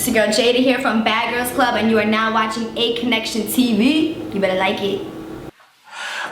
It's your girl Jada here from Bad Girls Club, and you are now watching A Connection TV. You better like it.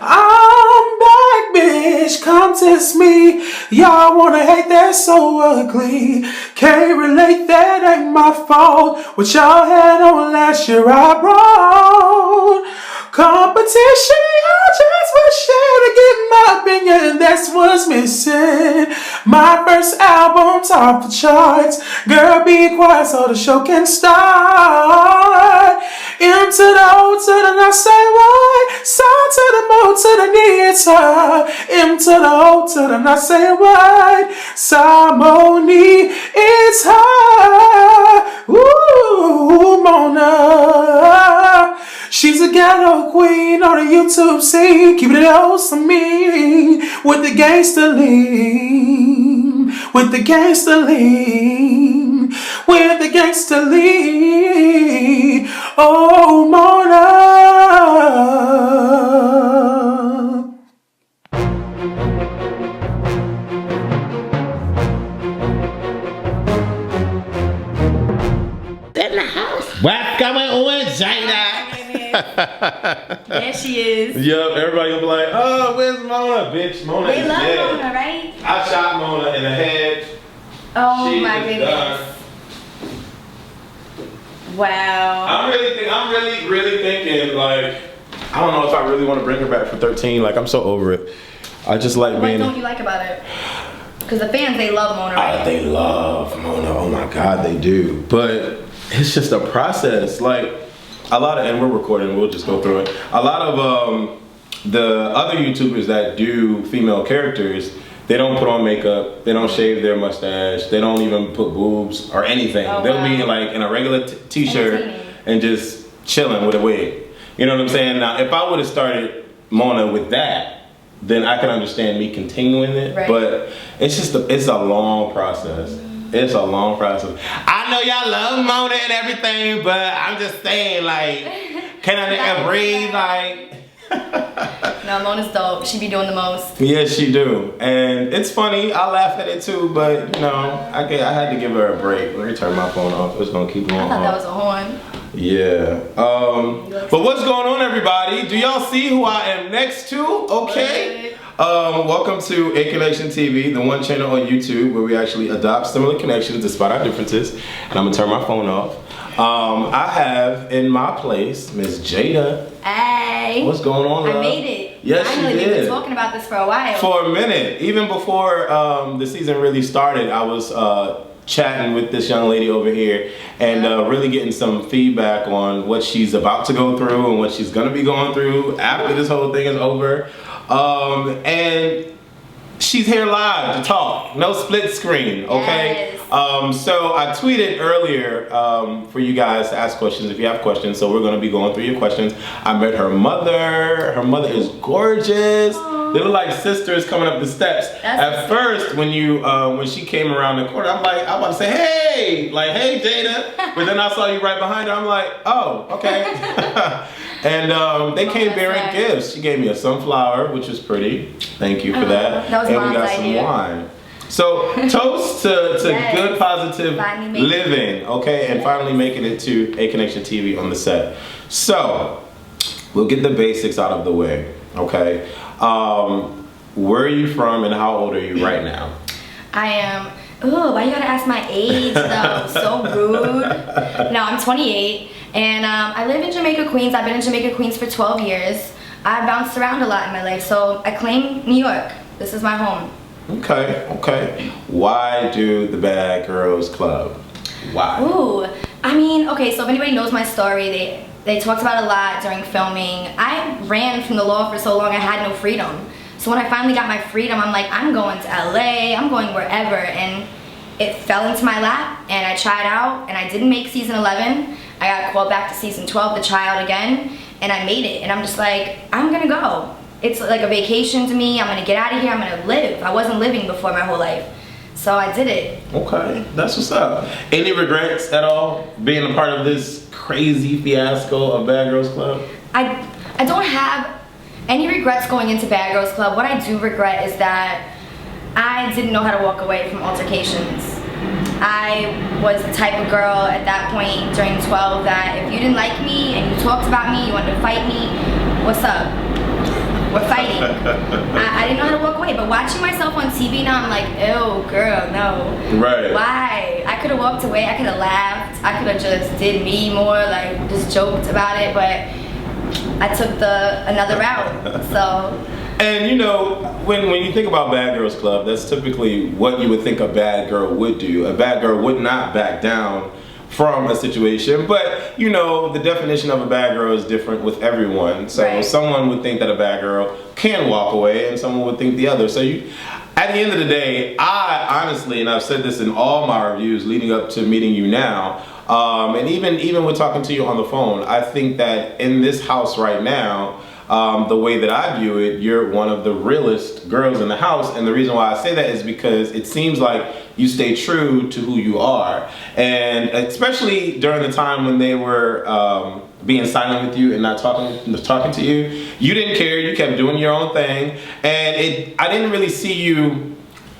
I'm back, bitch, come test me. Y'all wanna hate, that so ugly. Can't relate, that ain't my fault. What y'all had on last year I brought. Competition, y'all just was share to get my opinion, that's what's missing. My first album, top the charts. Girl, be quiet so the show can start. M to the O to the not say what. So to the mo to the knee, it's her. M to the O to the not say what. Simone, it's her. Ooh, Mona. She's a ghetto queen on the YouTube scene. Keep it close to me. With the gangster lean. With the gangster lean. With the gangster lean. Oh, Mona. In the house. What's going on, Jada? There she is. Yup, everybody gonna be like, oh, where's Mona? Bitch, Mona They is love dead. Mona, right? I shot Mona in the head. Oh She my is goodness. done. Wow. I'm really thinking, like, I don't know if I really want to bring her back for 13. Like, I'm so over it. I just like What being. don't you like about it? Because the fans, they love Mona, right? They love Mona. Oh my God, they do. But it's just a process. Like, a lot of, and we're recording, we'll just go through it. A lot of the other YouTubers that do female characters, they don't put on makeup, they don't shave their mustache, they don't even put boobs or anything. Oh, They'll wow. be like in a regular t-shirt and just chilling with a wig. You know what I'm saying? Now, if I would have started Mona with that, then I can understand me continuing it. Right. But it's just it's a long process. It's a long process. I know y'all love Mona and everything, but I'm just saying, like, can a nigga breathe? Like, No, Mona's dope. She be doing the most. yes, she do, and it's funny. I laugh at it too, but you know, I had to give her a break. Let me turn my phone off. It's gonna keep going I thought that on. was a horn. Yeah. But what's going on, everybody? Do y'all see who I am next to? Okay. Welcome to Aconnectiontv, the one channel on YouTube where we actually adopt similar connections despite our differences. And I'm gonna turn my phone off. I have in my place Miss Jada. Hey. What's going on, love? I made it. Yes, Finally, you we've did. been talking about this for a while. For a minute, even before the season really started, I was chatting with this young lady over here and really getting some feedback on what she's about to go through and what she's gonna be going through after this whole thing is over. And she's here live to talk, no split screen, okay? Yes. So I tweeted earlier for you guys to ask questions if you have questions, so we're gonna be going through your questions. I met her mother. Her mother is gorgeous. They look like sisters coming up the steps. At first, when she came around the corner, I'm like, I want to say, hey, like, hey, Jada. But then I saw you right behind her. I'm like, oh, okay. And they came bearing gifts. She gave me a sunflower, which was pretty. Thank you for that. That was and we Mom's got some idea. wine. So toast to Yes. good, positive living, okay, and finally making it to A Connection TV on the set. So we'll get the basics out of the way, okay. Where are you from and how old are you right now? I am. Ooh, why you gotta ask my age though? So rude. No, I'm 28, and I live in Jamaica, Queens. I've been in Jamaica, Queens for 12 years. I've bounced around a lot in my life, so I claim New York. This is my home. Okay, okay. Why do the Bad Girls Club? Why? Ooh, I mean, okay, so if anybody knows my story, they talked about it a lot during filming. I ran from the law for so long, I had no freedom. So when I finally got my freedom, I'm like, I'm going to LA, I'm going wherever, and it fell into my lap, and I tried out, and I didn't make season 11. I got called back to season 12 to try out again, and I made it, and I'm just like, I'm gonna go. It's like a vacation to me. I'm gonna get out of here, I'm gonna live. I wasn't living before my whole life, so I did it. Okay, that's what's up. Any regrets at all being a part of this crazy fiasco of Bad Girls Club? I don't have any regrets going into Bad Girls Club. What I do regret is that I didn't know how to walk away from altercations. I was the type of girl at that point during 12 that if you didn't like me and you talked about me, you wanted to fight me, what's up? We're fighting. I didn't know how to walk away, but watching myself on TV now, I'm like, ew, girl, no. Right. Why? I could have walked away, I could have laughed, I could have just did me more, like just joked about it, but I took another route, so. And you know, when you think about Bad Girls Club, that's typically what you would think a bad girl would do. A bad girl would not back down from a situation, but you know, the definition of a bad girl is different with everyone. So right. Someone would think that a bad girl can walk away and someone would think the other. So at the end of the day, I honestly, and I've said this in all my reviews leading up to meeting you now, and even with talking to you on the phone, I think that in this house right now, the way that I view it, you're one of the realest girls in the house. And the reason why I say that is because it seems like you stay true to who you are. And especially during the time when they were being silent with you and not talking to you, you didn't care, you kept doing your own thing. And I didn't really see you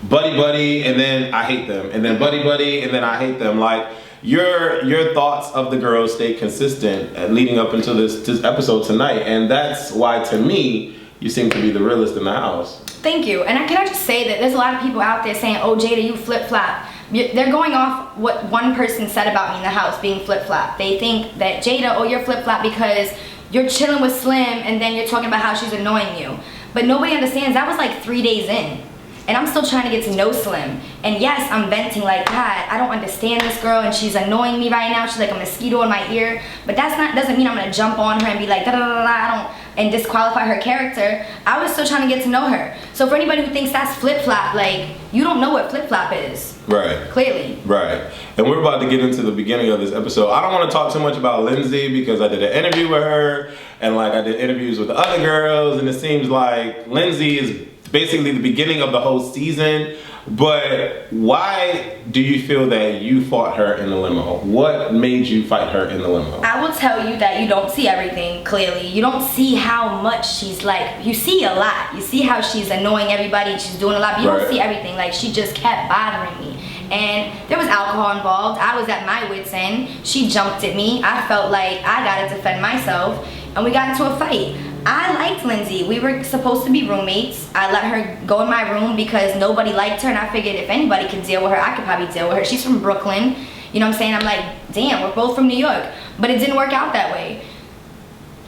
buddy and then I hate them, and then buddy and then I hate them. Like, your thoughts of the girls stay consistent leading up until this episode tonight, and that's why to me you seem to be the realest in the house. Thank you. And can I just say that there's a lot of people out there saying, oh Jada, you flip-flop. They're going off what one person said about me in the house, being flip-flop. They think that Jada, oh, you're flip-flop because you're chilling with Slim and then you're talking about how she's annoying you. But nobody understands that was like 3 days in. And I'm still trying to get to know Slim. And yes, I'm venting like, God, I don't understand this girl and she's annoying me right now. She's like a mosquito in my ear. But doesn't mean I'm gonna jump on her and be like, da da da da, and disqualify her character. I was still trying to get to know her. So for anybody who thinks that's flip-flop, like, you don't know what flip-flop is. Right. Clearly. Right. And we're about to get into the beginning of this episode. I don't want to talk too much about Lindsay because I did an interview with her and like I did interviews with the other girls, and it seems like Lindsay is basically the beginning of the whole season. But why do you feel that you fought her in the limo? What made you fight her in the limo? I will tell you that you don't see everything clearly. You don't see how much she's like, you see a lot. You see how she's annoying everybody and she's doing a lot, but you don't see everything. Like, she just kept bothering me. And there was alcohol involved. I was at my wit's end. She jumped at me. I felt like I gotta defend myself, and we got into a fight. I liked Lindsay. We were supposed to be roommates. I let her go in my room because nobody liked her, and I figured if anybody could deal with her, I could probably deal with her. She's from Brooklyn. You know what I'm saying? I'm like, damn, we're both from New York. But it didn't work out that way.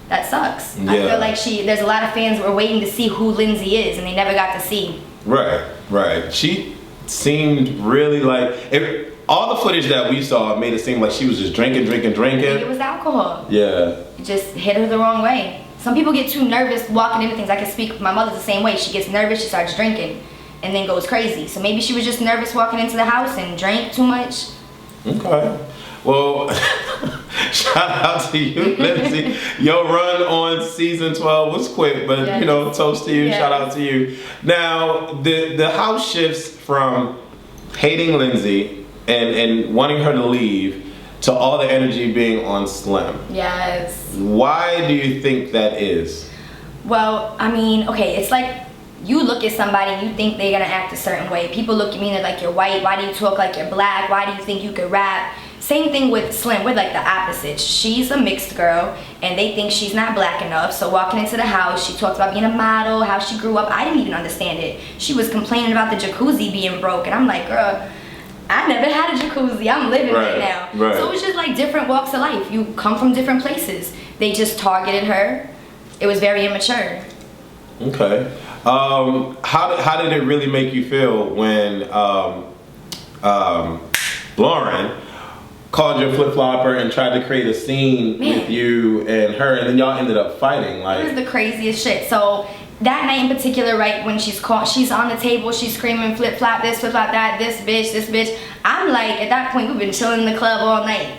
That sucks. Yeah. I feel like there's a lot of fans who are waiting to see who Lindsay is, and they never got to see. Right. She seemed really like... all the footage that we saw made it seem like she was just drinking. It was alcohol. Yeah. It just hit her the wrong way. Some people get too nervous walking into things. I can speak, my mother's the same way. She gets nervous, she starts drinking, and then goes crazy. So maybe she was just nervous walking into the house and drank too much. Okay. Well, shout out to you, Lindsay. Your run on season 12 was quick, but you know, toast to you, shout out to you. Now, the house shifts from hating Lindsay and wanting her to leave to all the energy being on Slim. Yes. Why do you think that is? Well, I mean, okay, it's like you look at somebody and you think they're gonna act a certain way. People look at me and they're like, you're white, why do you talk like you're black, why do you think you could rap? Same thing with Slim, we're like the opposite. She's a mixed girl and they think she's not black enough, so walking into the house, she talks about being a model, how she grew up. I didn't even understand it. She was complaining about the jacuzzi being broke, and I'm like, girl, I never had a jacuzzi, I'm living it now. Right. So it was just like different walks of life. You come from different places. They just targeted her. It was very immature. Okay. How did it really make you feel when Loren called you a flip-flopper and tried to create a scene with you and her, and then y'all ended up fighting? Like, it was the craziest shit. So that night in particular, right, when she's on the table, she's screaming flip-flop this, flip-flop that, this bitch. I'm like, at that point, we've been chilling in the club all night,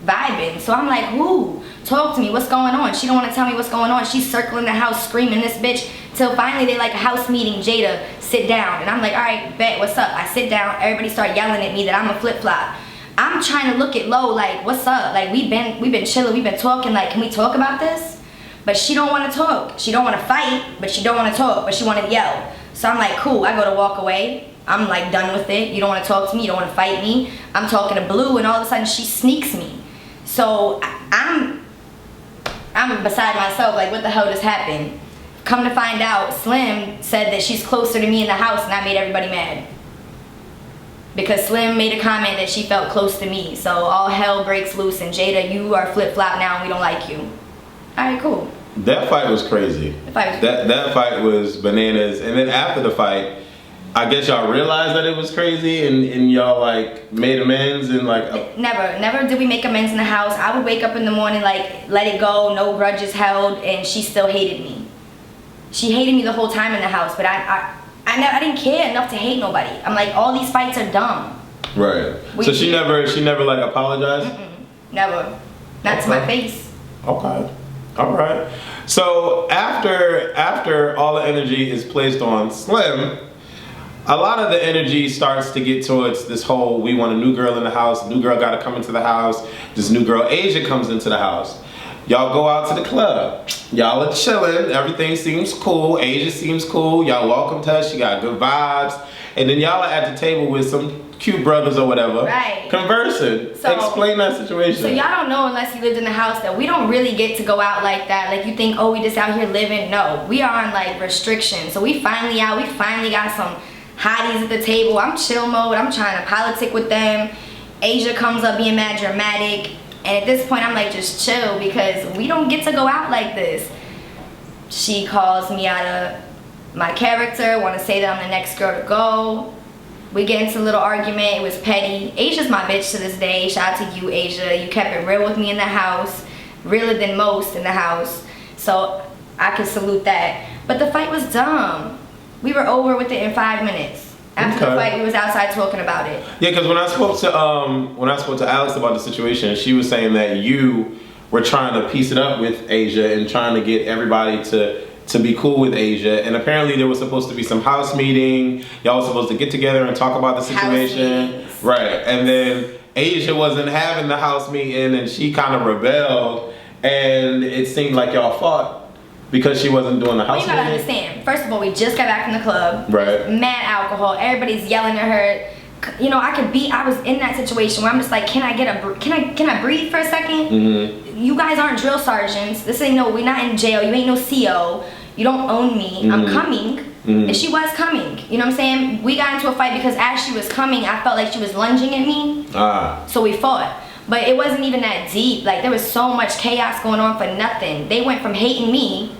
vibing. So I'm like, woo, talk to me, what's going on? She don't want to tell me what's going on. She's circling the house screaming this bitch, till finally they like a house meeting, Jada, sit down. And I'm like, all right, bet, what's up? I sit down, everybody start yelling at me that I'm a flip-flop. I'm trying to look at Lo like, what's up? Like, we've been chilling, we've been talking, like, can we talk about this? But she don't want to talk. She don't want to fight, but she don't want to talk, but she want to yell. So I'm like, cool, I go to walk away. I'm like done with it. You don't want to talk to me. You don't want to fight me. I'm talking to Blue, and all of a sudden she sneaks me. So I'm beside myself. Like, what the hell just happened? Come to find out, Slim said that she's closer to me in the house, and that made everybody mad. Because Slim made a comment that she felt close to me. So all hell breaks loose, and Jada, you are flip-flop now, and we don't like you. All right, cool. That fight was crazy. That fight was bananas. And then after the fight, I guess y'all realized that it was crazy, and y'all like made amends and like. Never did we make amends in the house. I would wake up in the morning like, let it go, no grudges held, and she still hated me. She hated me the whole time in the house, but I didn't care enough to hate nobody. I'm like, all these fights are dumb. Right. So she never like apologized? Never. Not to my face. Okay. All right. So after all the energy is placed on Slim, a lot of the energy starts to get towards this whole, we want a new girl in the house, new girl gotta come into the house, this new girl Asia comes into the house. Y'all go out to the club. Y'all are chilling, everything seems cool, Asia seems cool, y'all welcomed her, she got good vibes, and then y'all are at the table with some cute brothers or whatever, right, conversing. So, explain that situation. So y'all don't know unless you lived in the house that we don't really get to go out like that. Like you think, oh, we just out here living. No, we are on like restrictions. So we finally out, we finally got some hotties at the table. I'm chill mode, I'm trying to politic with them. Asia comes up being mad dramatic. And at this point I'm like, just chill, because we don't get to go out like this. She calls me out of my character, want to say that I'm the next girl to go. We get into a little argument, it was petty. Asia's my bitch to this day. Shout out to you, Asia. You kept it real with me in the house, realer than most in the house. So I can salute that. But the fight was dumb. We were over with it in 5 minutes. After the fight, we was outside talking about it. Yeah, because when I spoke to Alex about the situation, she was saying that you were trying to piece it up with Asia and trying to get everybody to be cool with Asia, and apparently there was supposed to be some house meeting. Y'all was supposed to get together and talk about the situation. Right, and then Asia wasn't having the house meeting and she kind of rebelled, and it seemed like y'all fought because she wasn't doing the house meeting. You gotta understand, first of all, we just got back from the club. Right. Mad alcohol, everybody's yelling at her. You know, I was in that situation where I'm just like, can I breathe for a second? Mm-hmm. You guys aren't drill sergeants. We're not in jail. You ain't no CO. You don't own me. Mm-hmm. I'm coming. Mm-hmm. And she was coming. You know what I'm saying? We got into a fight because as she was coming, I felt like she was lunging at me. So we fought. But it wasn't even that deep. Like, there was so much chaos going on for nothing. They went from hating me,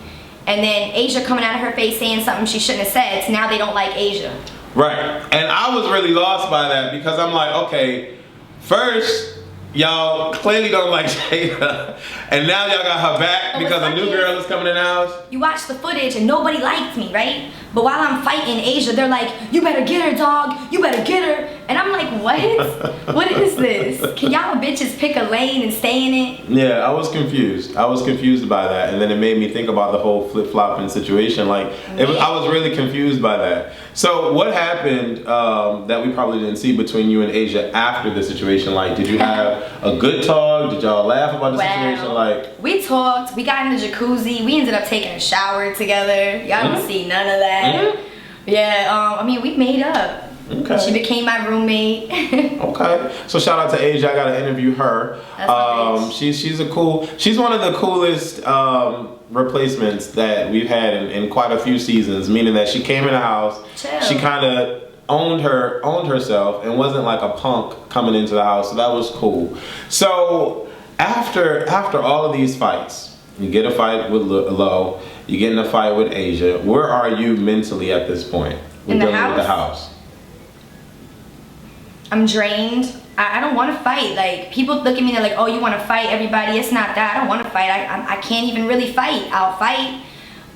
and then Asia coming out of her face saying something she shouldn't have said, so now they don't like Asia. Right. And I was really lost by that, because I'm like, okay, first, y'all clearly don't like Jada, and now y'all got her back because a new girl is coming in the house. You watch the footage and nobody liked me, right? But while I'm fighting Asia, they're like, you better get her, dog. You better get her. And I'm like, what? What is this? Can y'all bitches pick a lane and stay in it? Yeah, I was confused. I was confused by that. And then it made me think about the whole flip-flopping situation. Like, I was really confused by that. So what happened that we probably didn't see between you and Asia after the situation? Like, did you have a good talk? Did y'all laugh about the situation? Like, we talked. We got in the jacuzzi. We ended up taking a shower together. Y'all don't see none of that. Yeah, I mean, we made up. Okay. She became my roommate. Okay. So shout out to Asia. I gotta interview her. She's one of the coolest replacements that we've had in quite a few seasons. Meaning that she came in the house. Chill. She kind of owned herself and wasn't like a punk coming into the house. So that was cool. So after all of these fights, you get a fight with Lo. You get in a fight with Asia. Where are you mentally at this point? With the house? I'm drained. I don't want to fight. Like, people look at me, they're like, oh, you want to fight everybody? It's not that. I don't want to fight. I can't even really fight. I'll fight.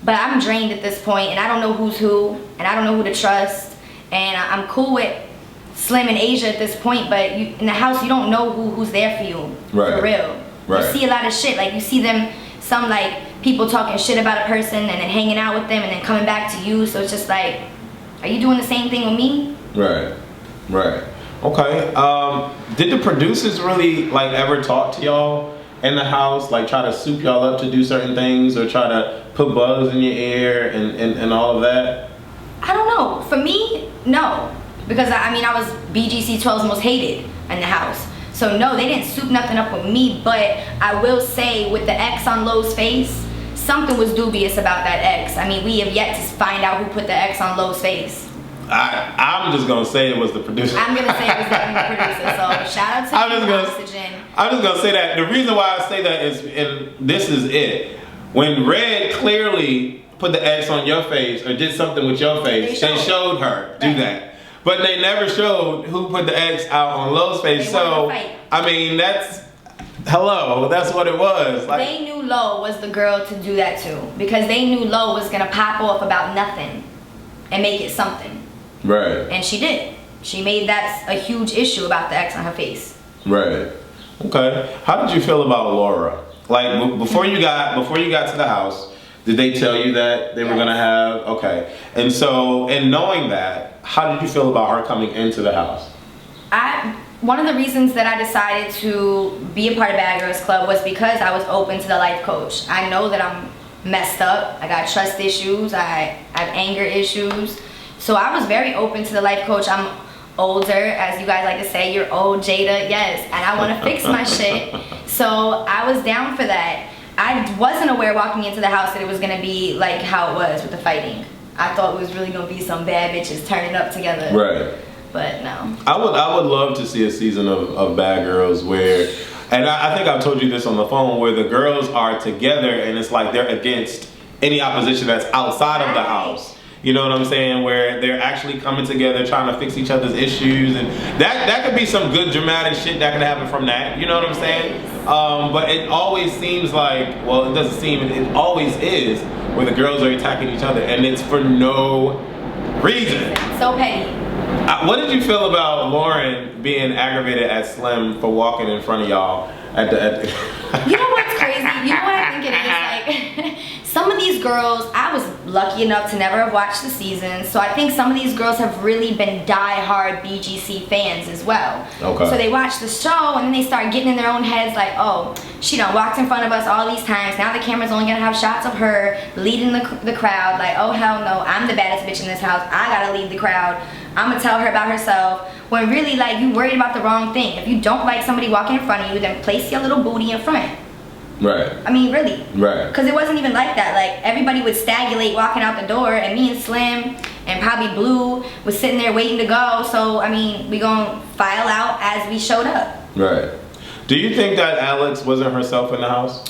But I'm drained at this point, and I don't know who's who, and I don't know who to trust. And I'm cool with Slim and Asia at this point, but in the house, you don't know who's there for you. Right. For real. Right. You see a lot of shit. Like, you see them, some like people talking shit about a person and then hanging out with them and then coming back to you. So it's just like, are you doing the same thing with me? Right. Right. Okay. Did the producers really like ever talk to y'all in the house? Like, try to soup y'all up to do certain things, or try to put bugs in your ear and all of that? I don't know. For me, no. Because I mean, I was BGC 12's most hated in the house. So no, they didn't soup nothing up with me, but I will say with the X on Lowe's face, something was dubious about that X. I mean, we have yet to find out who put the X on Lowe's face. I'm just gonna say it was the producer. I'm gonna say it was definitely the producer. So shout out to Oxygen. I'm just gonna say that. The reason why I say that is, and this is it. When Red clearly put the X on your face or did something with your face, they showed her do that. But they never showed who put the X out on Lowe's face. So I mean, that's what it was. Like, they knew Lowe was the girl to do that to, because they knew Lowe was gonna pop off about nothing and make it something. Right. And she did. She made that a huge issue about the X on her face. Right. Okay. How did you feel about Laura? Like before you got to the house, did they tell you that they were gonna have? Okay. And so, and knowing that, how did you feel about her coming into the house? One of the reasons that I decided to be a part of Bad Girls Club was because I was open to the life coach. I know that I'm messed up. I got trust issues. I have anger issues. So I was very open to the life coach. I'm older, as you guys like to say, you're old, Jada, yes, and I want to fix my shit. So I was down for that. I wasn't aware walking into the house that it was going to be like how it was with the fighting. I thought it was really going to be some bad bitches turning up together. Right. But no. I would love to see a season of Bad Girls where, and I think I've told you this on the phone, where the girls are together and it's like they're against any opposition that's outside of the house. You know what I'm saying? Where they're actually coming together, trying to fix each other's issues, and that could be some good dramatic shit that could happen from that. You know what I'm saying? But it always seems like, well, it doesn't seem, it always is, where the girls are attacking each other, and it's for no reason. So petty. What did you feel about Loren being aggravated at Slim for walking in front of y'all at the You know what's crazy? You know what I think it is? Like, some of these girls, I was lucky enough to never have watched the season, so I think some of these girls have really been die-hard BGC fans as well. Okay. So they watch the show and then they start getting in their own heads like, oh, she done walked in front of us all these times. Now the camera's only gonna have shots of her leading the crowd. Like, oh hell no, I'm the baddest bitch in this house. I gotta lead the crowd. I'm gonna tell her about herself. When really, like, you worried about the wrong thing. If you don't like somebody walking in front of you, then place your little booty in front. Right. I mean, really. Right. Because it wasn't even like that. Like, everybody would stagulate walking out the door, and me and Slim and probably Blue was sitting there waiting to go. So, I mean, we gonna file out as we showed up. Right. Do you think that Alex wasn't herself in the house?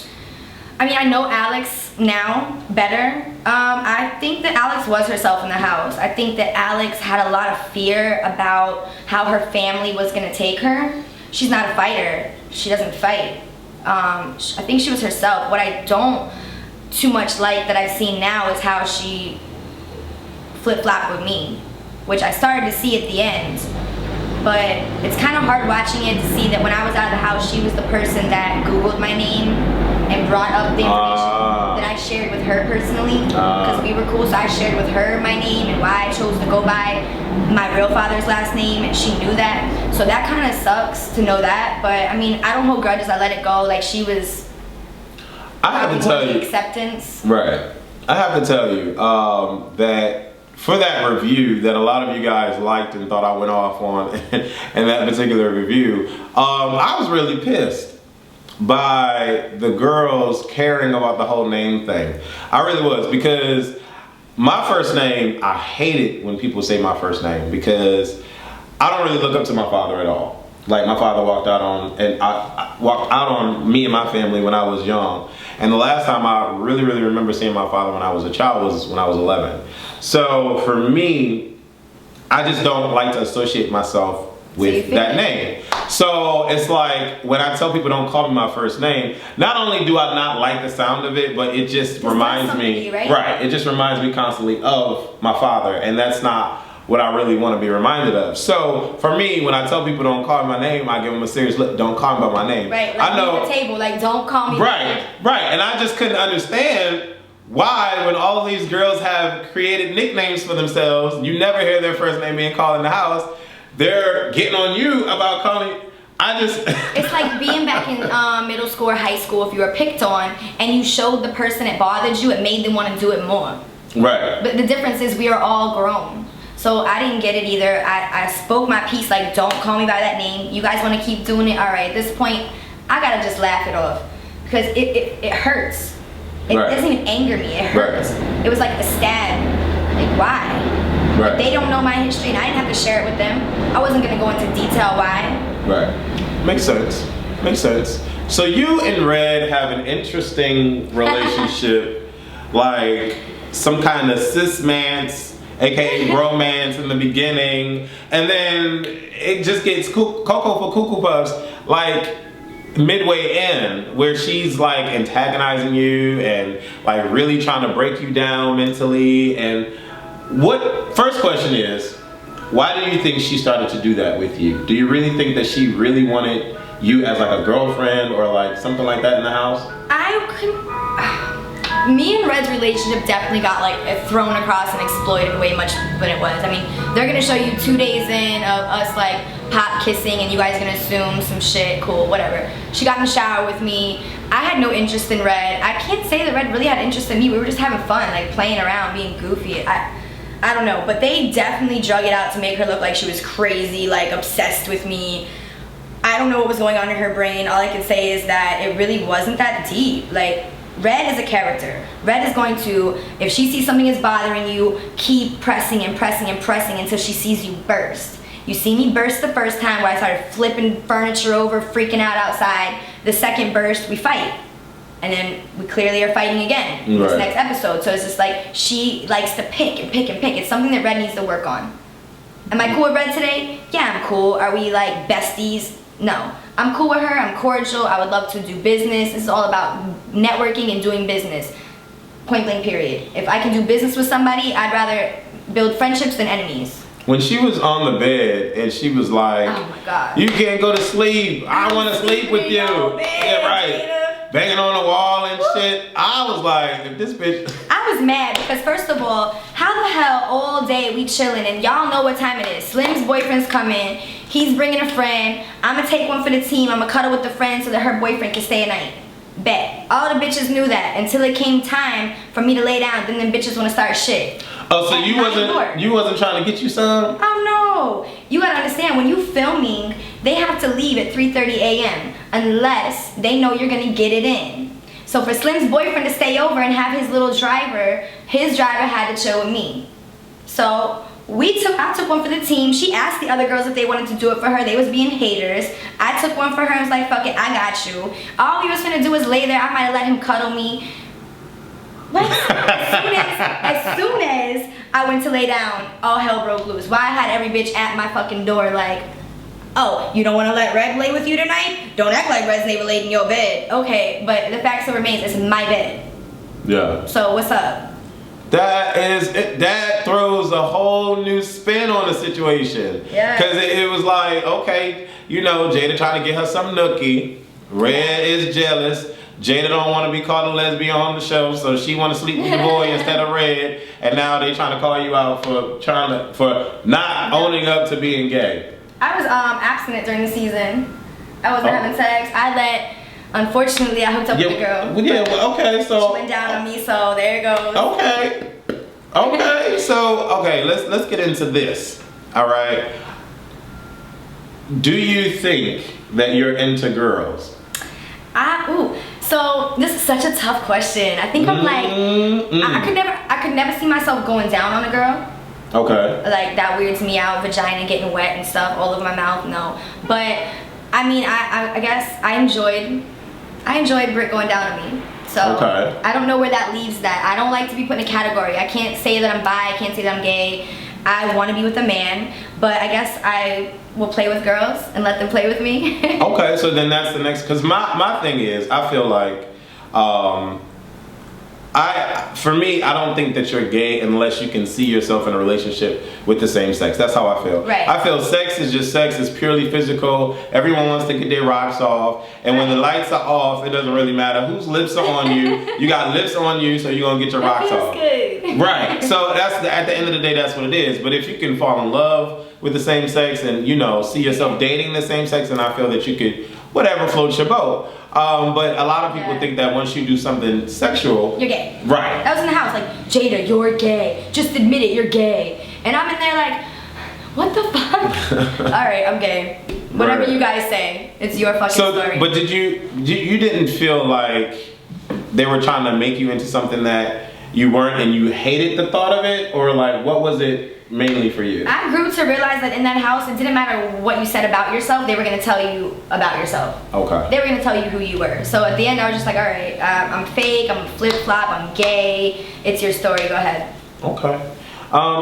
I mean, I know Alex now better. I think that Alex was herself in the house. I think that Alex had a lot of fear about how her family was gonna take her. She's not a fighter. She doesn't fight. I think she was herself. What I don't too much like that I've seen now is how she flip-flopped with me, which I started to see at the end. But it's kind of hard watching it to see that when I was out of the house, she was the person that Googled my name and brought up the information that I shared with her personally, because we were cool. So I shared with her my name and why I chose to go by my real father's last name, and she knew that. So that kind of sucks to know that. But I mean, I don't hold grudges. I let it go. Like, she was. I have to tell you. Acceptance. Right. I have to tell you that for that review that a lot of you guys liked and thought I went off on in that particular review, I was really pissed by the girls caring about the whole name thing. I really was, because my first name, I hate it when people say my first name, because I don't really look up to my father at all. Like, my father walked out on me and my family when I was young. And the last time I really remember seeing my father when I was a child was when I was 11. So for me, I just don't like to associate myself with that name. So it's like, when I tell people don't call me my first name, not only do I not like the sound of it, but it just reminds me, right? It just reminds me constantly of my father, and that's not what I really want to be reminded of. So for me, when I tell people don't call me my name, I give them a serious look. Don't call me by my name. Right. Like, I know. The table, like, don't call me. Right. And I just couldn't understand why, when all of these girls have created nicknames for themselves, you never hear their first name being called in the house. They're getting on you about calling. It's like being back in middle school or high school. If you were picked on and you showed the person it bothered you, it made them want to do it more. Right. But the difference is we are all grown. So I didn't get it either. I spoke my piece, like, don't call me by that name. You guys want to keep doing it? All right, at this point, I gotta just laugh it off because it hurts. It doesn't even anger me, it hurts. It was like a stab. Like, why? Like, they don't know my history and I didn't have to share it with them. I wasn't gonna go into detail why. Right. Makes sense. Makes sense. So you and Red have an interesting relationship, like some kind of cis-mance, aka bromance in the beginning, and then it just gets Cocoa for Cuckoo Puffs, like midway in, where she's like antagonizing you and like really trying to break you down mentally. And first question is, why do you think she started to do that with you? Do you really think that she really wanted you as like a girlfriend or like something like that in the house? Me and Red's relationship definitely got like thrown across and exploited way much than it was. I mean, they're gonna show you 2 days in of us like pop kissing and you guys are gonna assume some shit, cool, whatever. She got in the shower with me. I had no interest in Red. I can't say that Red really had interest in me. We were just having fun, like playing around, being goofy. I don't know, but they definitely drug it out to make her look like she was crazy, like obsessed with me. I don't know what was going on in her brain. All I can say is that it really wasn't that deep. Like, Red is a character. Red is going to, if she sees something is bothering you, keep pressing and pressing and pressing until she sees you burst. You see me burst the first time where I started flipping furniture over, freaking out outside. The second burst, we fight. And then we clearly are fighting again in this next episode. So it's just like, she likes to pick and pick and pick. It's something that Red needs to work on. Am I cool with Red today? Yeah, I'm cool. Are we like besties? No. I'm cool with her. I'm cordial. I would love to do business. This is all about networking and doing business. Point blank period. If I can do business with somebody, I'd rather build friendships than enemies. When she was on the bed and she was like, oh my God, you can't go to sleep. I want to sleep with you. Yeah, right. Jada. Banging on the wall and shit. I was like, if this bitch. I was mad because first of all, how the hell all day we chilling and y'all know what time it is. Slim's boyfriend's coming. He's bringing a friend. I'm gonna take one for the team. I'm gonna cuddle with the friend so that her boyfriend can stay a night. Bet. All the bitches knew that until it came time for me to lay down. Then the bitches wanna start shit. Oh, so you wasn't trying to get you some? Oh no. You gotta understand, when you filming, they have to leave at 3:30 a.m. unless they know you're gonna get it in. So for Slim's boyfriend to stay over and have his little driver, his driver had to chill with me. So I took one for the team. She asked the other girls if they wanted to do it for her. They was being haters. I took one for her and was like, fuck it, I got you. All we was finna do was lay there. I might have let him cuddle me. What? As soon as I went to lay down, all hell broke loose. Why I had every bitch at my fucking door like, oh, you don't want to let Red lay with you tonight? Don't act like Red's never laid in your bed. Okay, but the fact still remains, it's my bed. Yeah. So what's up? That throws a whole new spin on the situation. Yeah. Because it was like, okay, you know, Jada trying to get her some nookie. Red is jealous. Jada don't want to be called a lesbian on the show, so she want to sleep with the boy instead of Red. And now they trying to call you out for not owning up to being gay. I was abstinent during the season. I wasn't having sex. Unfortunately, I hooked up with a girl. Yeah, well, okay, so. She went down on me, so there it goes. Okay, so, let's get into this, all right? Do you think that you're into girls? So this is such a tough question. I think I'm like, I could never see myself going down on a girl. Okay. Like, that weirds me out, vagina getting wet and stuff all over my mouth, no. But, I mean, I guess I enjoyed Britt going down on me. So, I don't know where that leaves that. I don't like to be put in a category. I can't say that I'm bi, I can't say that I'm gay. I want to be with a man, but I guess I will play with girls and let them play with me. Okay, so then that's the next, because my thing is, I feel like, for me, I don't think that you're gay unless you can see yourself in a relationship with the same sex. That's how I feel. Right. I feel sex is just sex. It's purely physical. Everyone wants to get their rocks off. And when the lights are off, it doesn't really matter whose lips are on you. You got lips on you, so you're going to get your rocks off. Good. Right. So at the end of the day, that's what it is. But if you can fall in love with the same sex and, you know, see yourself dating the same sex, then I feel that you could, whatever, floats your boat. But a lot of people think that once you do something sexual, you're gay. Right. I was in the house like, Jada, you're gay. Just admit it, you're gay. And I'm in there like, what the fuck? All right, I'm gay. Whatever Right. you guys say, it's your fucking story. But did you didn't feel like they were trying to make you into something that you weren't, and you hated the thought of it, or like what was it mainly for you? I grew to realize that in that house, it didn't matter what you said about yourself, they were gonna tell you about yourself. Okay. They were gonna tell you who you were. So at the end, I was just like, all right, I'm fake, I'm flip-flop, I'm gay. It's your story, go ahead. Okay.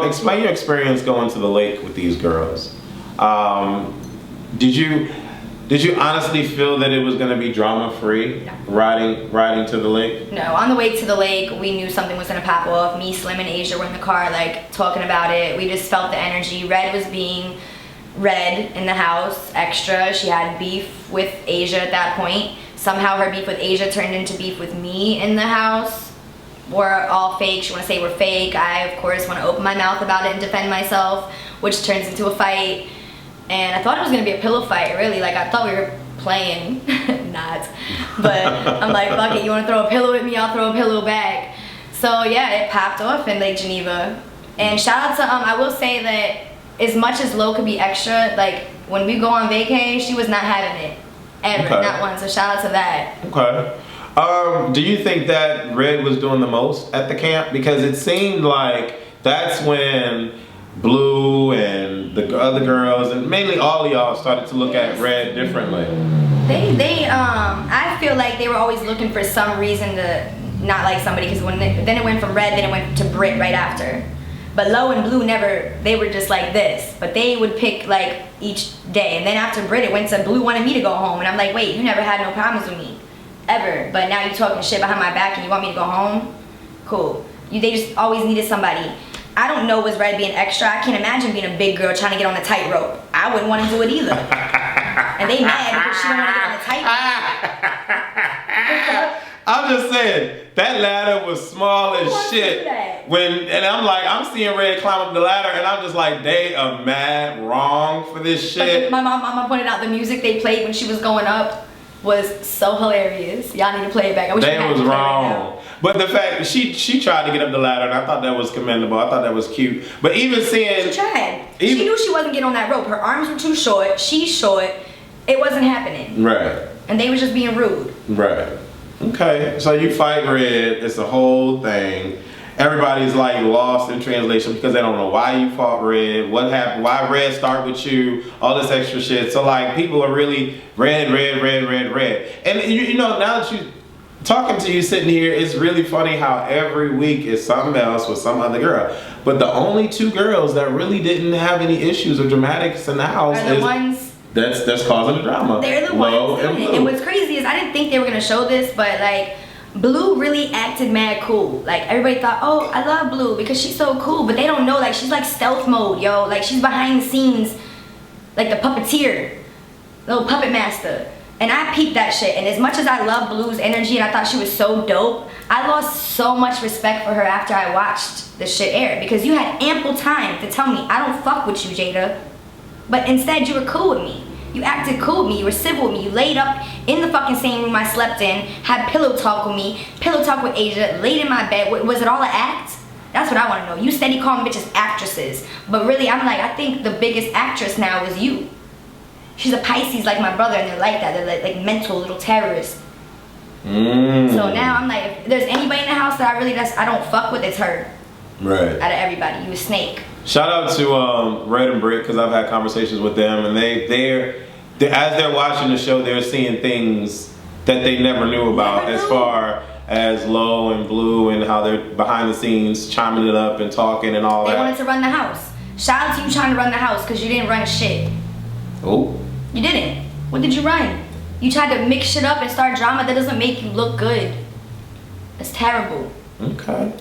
Explain your experience going to the lake with these girls. Did you honestly feel that it was going to be drama-free? No. Riding to the lake? No, on the way to the lake, we knew something was gonna pop off. Me, Slim, and Asia were in the car, like, talking about it. We just felt the energy. Red was being red in the house, extra. She had beef with Asia at that point. Somehow her beef with Asia turned into beef with me in the house. We're all fake. She wanna say we're fake. I, of course, wanna open my mouth about it and defend myself, which turns into a fight. And I thought it was gonna be a pillow fight, really. Like, I thought we were playing, not. But I'm like, fuck it, you wanna throw a pillow at me, I'll throw a pillow back. So yeah, it popped off in Lake Geneva. And shout out to, I will say that as much as Lo could be extra, like, when we go on vacay, she was not having it, ever, Okay. not once, so shout out to that. Okay. Do you think that Red was doing the most at the camp? Because it seemed like that's when Blue and the other girls, and mainly all of y'all, started to look at Red differently. I feel like they were always looking for some reason to not like somebody, because then it went from Red, then it went to Brit right after. But Lo and Blue never, they were just like this. But they would pick like each day. And then after Brit, it went to Blue wanted me to go home. And I'm like, wait, you never had no problems with me, ever. But now you talking shit behind my back and you want me to go home? Cool. They just always needed somebody. I don't know was Red being extra. I can't imagine being a big girl trying to get on a tightrope. I wouldn't want to do it either. And they mad because she don't want to get on a tightrope. I'm just saying, that ladder was small as wants to shit. do that? And I'm seeing Red climb up the ladder, and I'm just like, they are mad wrong for this shit. But my mama pointed out the music they played when she was going up was so hilarious. Y'all need to play it back. I wish They I was had to play it right wrong. now. But the fact that she tried to get up the ladder, and I thought that was commendable. I thought that was cute. But even seeing, She tried. She knew she wasn't getting on that rope. Her arms were too short. She's short. It wasn't happening. right, And they was just being rude. right. Okay, so you fight Red. It's a whole thing. Everybody's like lost in translation because they don't know why you fought Red, what happened, why Red start with you, all this extra shit. So like people are really Red. And you know, now that you talking to you sitting here, it's really funny how every week is something else with some other girl. But the only two girls that really didn't have any issues or dramatics in the house Are the ones. that's causing the drama. They're the Lo ones doing and it. Blue. And what's crazy is I didn't think they were gonna show this, but like Blue really acted mad cool. Like everybody thought, oh, I love Blue because she's so cool, but they don't know, like she's like stealth mode, yo. Like she's behind the scenes, like the puppeteer, little puppet master. And I peeped that shit. And as much as I love Blue's energy and I thought she was so dope, I lost so much respect for her after I watched the shit air, because you had ample time to tell me I don't fuck with you, Jada. But instead you were cool with me. You acted cool with me, you were civil with me, you laid up in the fucking same room I slept in, had pillow talk with me, pillow talk with Asia, laid in my bed. Was it all an act? That's what I want to know. You steady calling bitches actresses, but really I'm like, I think the biggest actress now is you. She's a Pisces like my brother, and they're like that. They're like mental little terrorists. So now I'm like, if there's anybody in the house that I don't fuck with, it's her. Right. Out of everybody, you a snake. Shout out to Red and Britt, because I've had conversations with them, and they're as they're watching the show, they're seeing things that they never knew about, as far as Lo and Blue and how they're behind the scenes chiming it up and talking and all They that. wanted to run the house. Shout out to you trying to run the house, because you didn't run shit. Oh. You didn't. What did you run? You tried to mix shit up and start drama. That doesn't make you look good. That's terrible. Okay.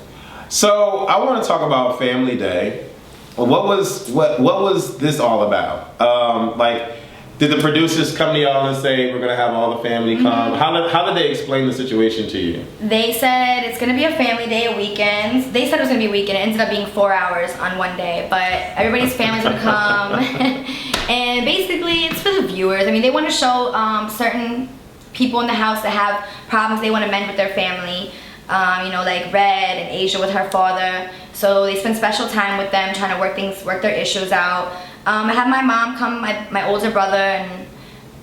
So I want to talk about Family Day. What was this all about? Like, did the producers come to y'all and say we're gonna have all the family come? How did they explain the situation to you? They said it's gonna be a family day, a weekend. They said it was gonna be a weekend. It ended up being 4 hours on one day, but everybody's family's gonna come. And basically, it's for the viewers. I mean, they want to show certain people in the house that have problems they want to mend with their family. You know, like Red and Asia with her father. So they spend special time with them, trying to work their issues out. I had my mom come, my older brother, and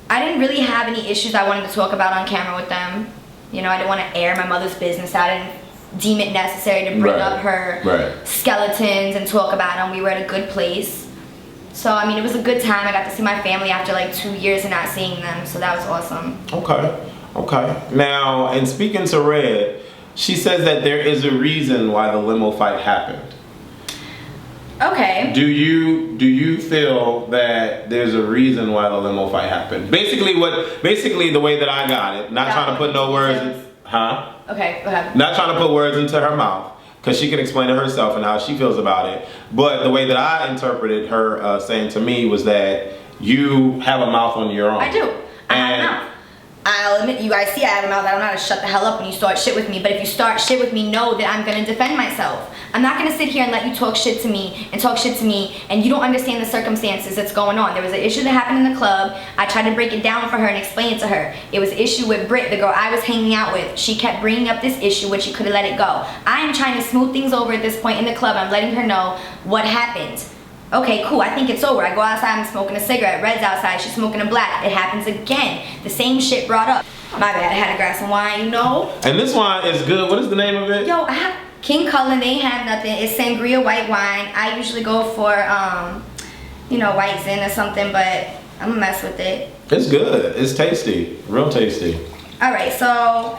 I didn't really have any issues I wanted to talk about on camera with them. You know, I didn't want to air my mother's business. I didn't deem it necessary to bring up her skeletons and talk about them. We were at a good place. So, I mean, it was a good time. I got to see my family after like 2 years of not seeing them. So that was awesome. Okay. Now, and speaking to Red, she says that there is a reason why the limo fight happened. Okay. Do you feel that there's a reason why the limo fight happened? Basically the way that I got it, not trying to put no words in, Okay, go ahead. Not trying to put words into her mouth, because she can explain it herself and how she feels about it. But the way that I interpreted her saying to me was that you have a mouth on your own. I do. I have a mouth. I'll admit, you guys see I have a mouth. I don't know how to shut the hell up when you start shit with me. But if you start shit with me, know that I'm going to defend myself. I'm not going to sit here and let you talk shit to me and you don't understand the circumstances that's going on. There was an issue that happened in the club. I tried to break it down for her and explain it to her. It was an issue with Britt, the girl I was hanging out with. She kept bringing up this issue when she could have let it go. I am trying to smooth things over at this point in the club. I'm letting her know what happened. Okay, cool, I think it's over. I go outside, I'm smoking a cigarette. Red's outside, she's smoking a black. It happens again. The same shit brought up. My bad, I had a glass of wine, you know? And this wine is good. What is the name of it? Yo, I have King Cullen, they ain't have nothing. It's sangria white wine. I usually go for, you know, white zin or something, but I'm gonna mess with it. It's good, it's tasty, real tasty. All right, so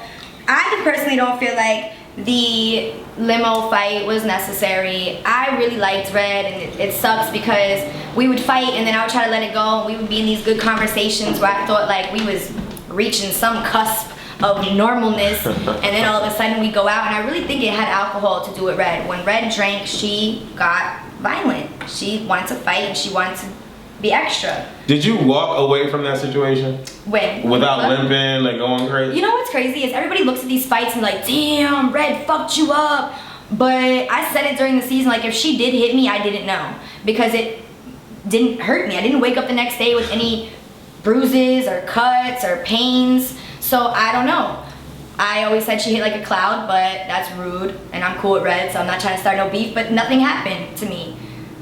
I personally don't feel like the limo fight was necessary. I really liked Red, and it sucks because we would fight and then I would try to let it go, and we would be in these good conversations where I thought like we was reaching some cusp of normalness, and then all of a sudden we go out, and I really think it had alcohol to do with Red. When Red drank, she got violent. She wanted to fight and she wanted to be extra. Did you walk away from that situation? When? Without limping, like going crazy? You know what's crazy is everybody looks at these fights and like, damn, Red fucked you up. But I said it during the season, like if she did hit me, I didn't know. Because it didn't hurt me. I didn't wake up the next day with any bruises or cuts or pains. So I don't know. I always said she hit like a cloud, but that's rude. And I'm cool with Red, so I'm not trying to start no beef, but nothing happened to me.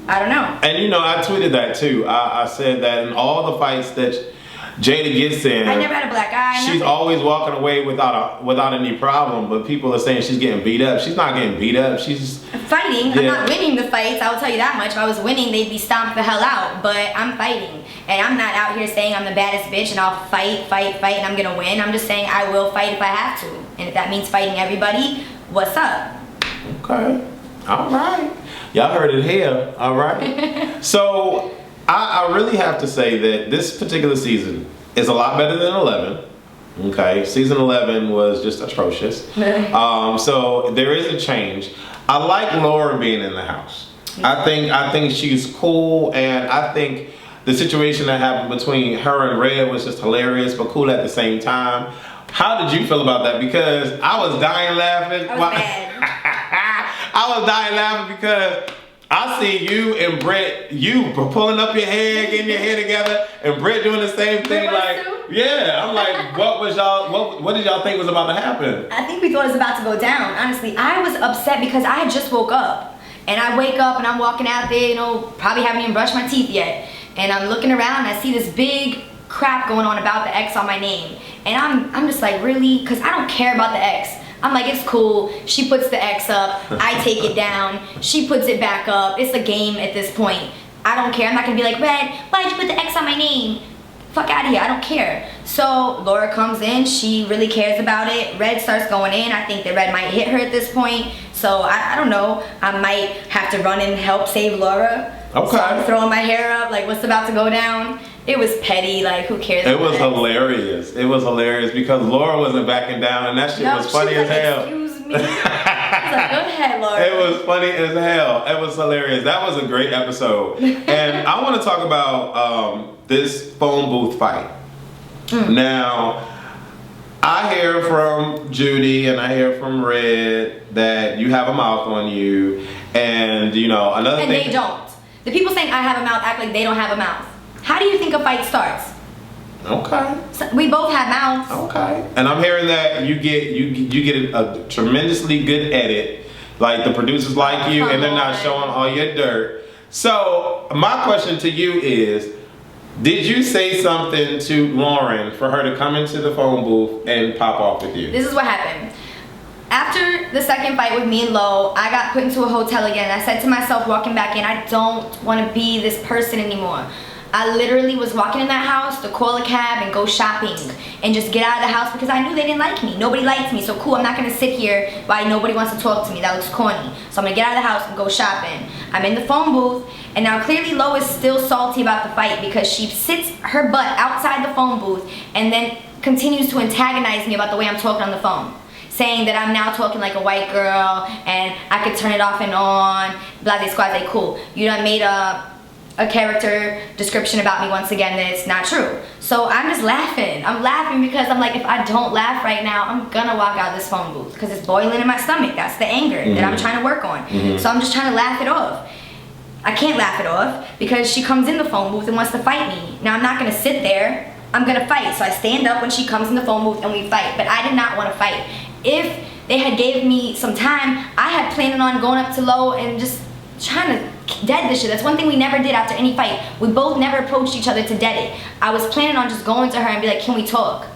I don't know. And you know, I tweeted that too. I said that in all the fights that Jada gets in, I never had a black eye. She's always walking away without any problem, but people are saying she's getting beat up. She's not getting beat up. She's fighting. Yeah. I'm not winning the fights. I will tell you that much. If I was winning, they'd be stomped the hell out. But I'm fighting. And I'm not out here saying I'm the baddest bitch and I'll fight, and I'm gonna win. I'm just saying I will fight if I have to. And if that means fighting everybody, what's up? Okay. All right. Y'all heard it here. All right. So I really have to say that this particular season is a lot better than 11. Okay, season 11 was just atrocious. So there is a change. I like Loren being in the house. I think she's cool, and I think the situation that happened between her and Red was just hilarious, but cool at the same time. How did you feel about that? Because I was dying laughing. I was mad. I was dying laughing because I see you and Brett, you pulling up your hair, getting your hair together, and Brett doing the same thing. Like, yeah, I'm like, what did y'all think was about to happen? I think we thought it was about to go down. Honestly, I was upset because I had just woke up, and I wake up and I'm walking out there, you know, probably haven't even brushed my teeth yet, and I'm looking around and I see this big crap going on about the X on my name, and I'm just like, really? Because I don't care about the X. I'm like, it's cool. She puts the X up. I take it down. She puts it back up. It's a game at this point. I don't care. I'm not going to be like, Red, why did you put the X on my name? Fuck out of here. I don't care. So Laura comes in. She really cares about it. Red starts going in. I think that Red might hit her at this point. So I don't know. I might have to run and help save Laura. Okay. So I'm throwing my hair up like, what's about to go down? It was petty, like who cares? It was hilarious. It was hilarious because Laura wasn't backing down, and that shit was funny as hell. Excuse me. I was like, go ahead, Laura. It was funny as hell. It was hilarious. That was a great episode. And I want to talk about this phone booth fight. Now, I hear from Judy and I hear from Red that you have a mouth on you, and you know another thing. And they don't. The people saying I have a mouth act like they don't have a mouth. How do you think a fight starts? Okay. So we both have mouths. Okay. And I'm hearing that you get a tremendously good edit. Like the producers like you, and they're not showing all your dirt. So my question to you is, did you say something to Loren for her to come into the phone booth and pop off with you? This is what happened. After the second fight with me and Lo, I got put into a hotel again. I said to myself walking back in, I don't want to be this person anymore. I literally was walking in that house to call a cab and go shopping and just get out of the house because I knew they didn't like me. Nobody liked me, so cool, I'm not going to sit here while nobody wants to talk to me. That looks corny. So I'm going to get out of the house and go shopping. I'm in the phone booth, and now clearly Lo is still salty about the fight because she sits her butt outside the phone booth and then continues to antagonize me about the way I'm talking on the phone, saying that I'm now talking like a white girl and I could turn it off and on, blah, blah, squad, cool. You done made a character description about me once again that's not true. So I'm just laughing. I'm laughing because I'm like, if I don't laugh right now, I'm gonna walk out of this phone booth because it's boiling in my stomach. That's the anger that I'm trying to work on. So I'm just trying to laugh it off. I can't laugh it off because she comes in the phone booth and wants to fight me. Now I'm not gonna sit there. I'm gonna fight. So I stand up when she comes in the phone booth and we fight. But I did not want to fight. If they had gave me some time, I had planned on going up to Lo and just trying to dead this shit. That's one thing we never did after any fight. We both never approached each other to dead it. I was planning on just going to her and be like, can we talk?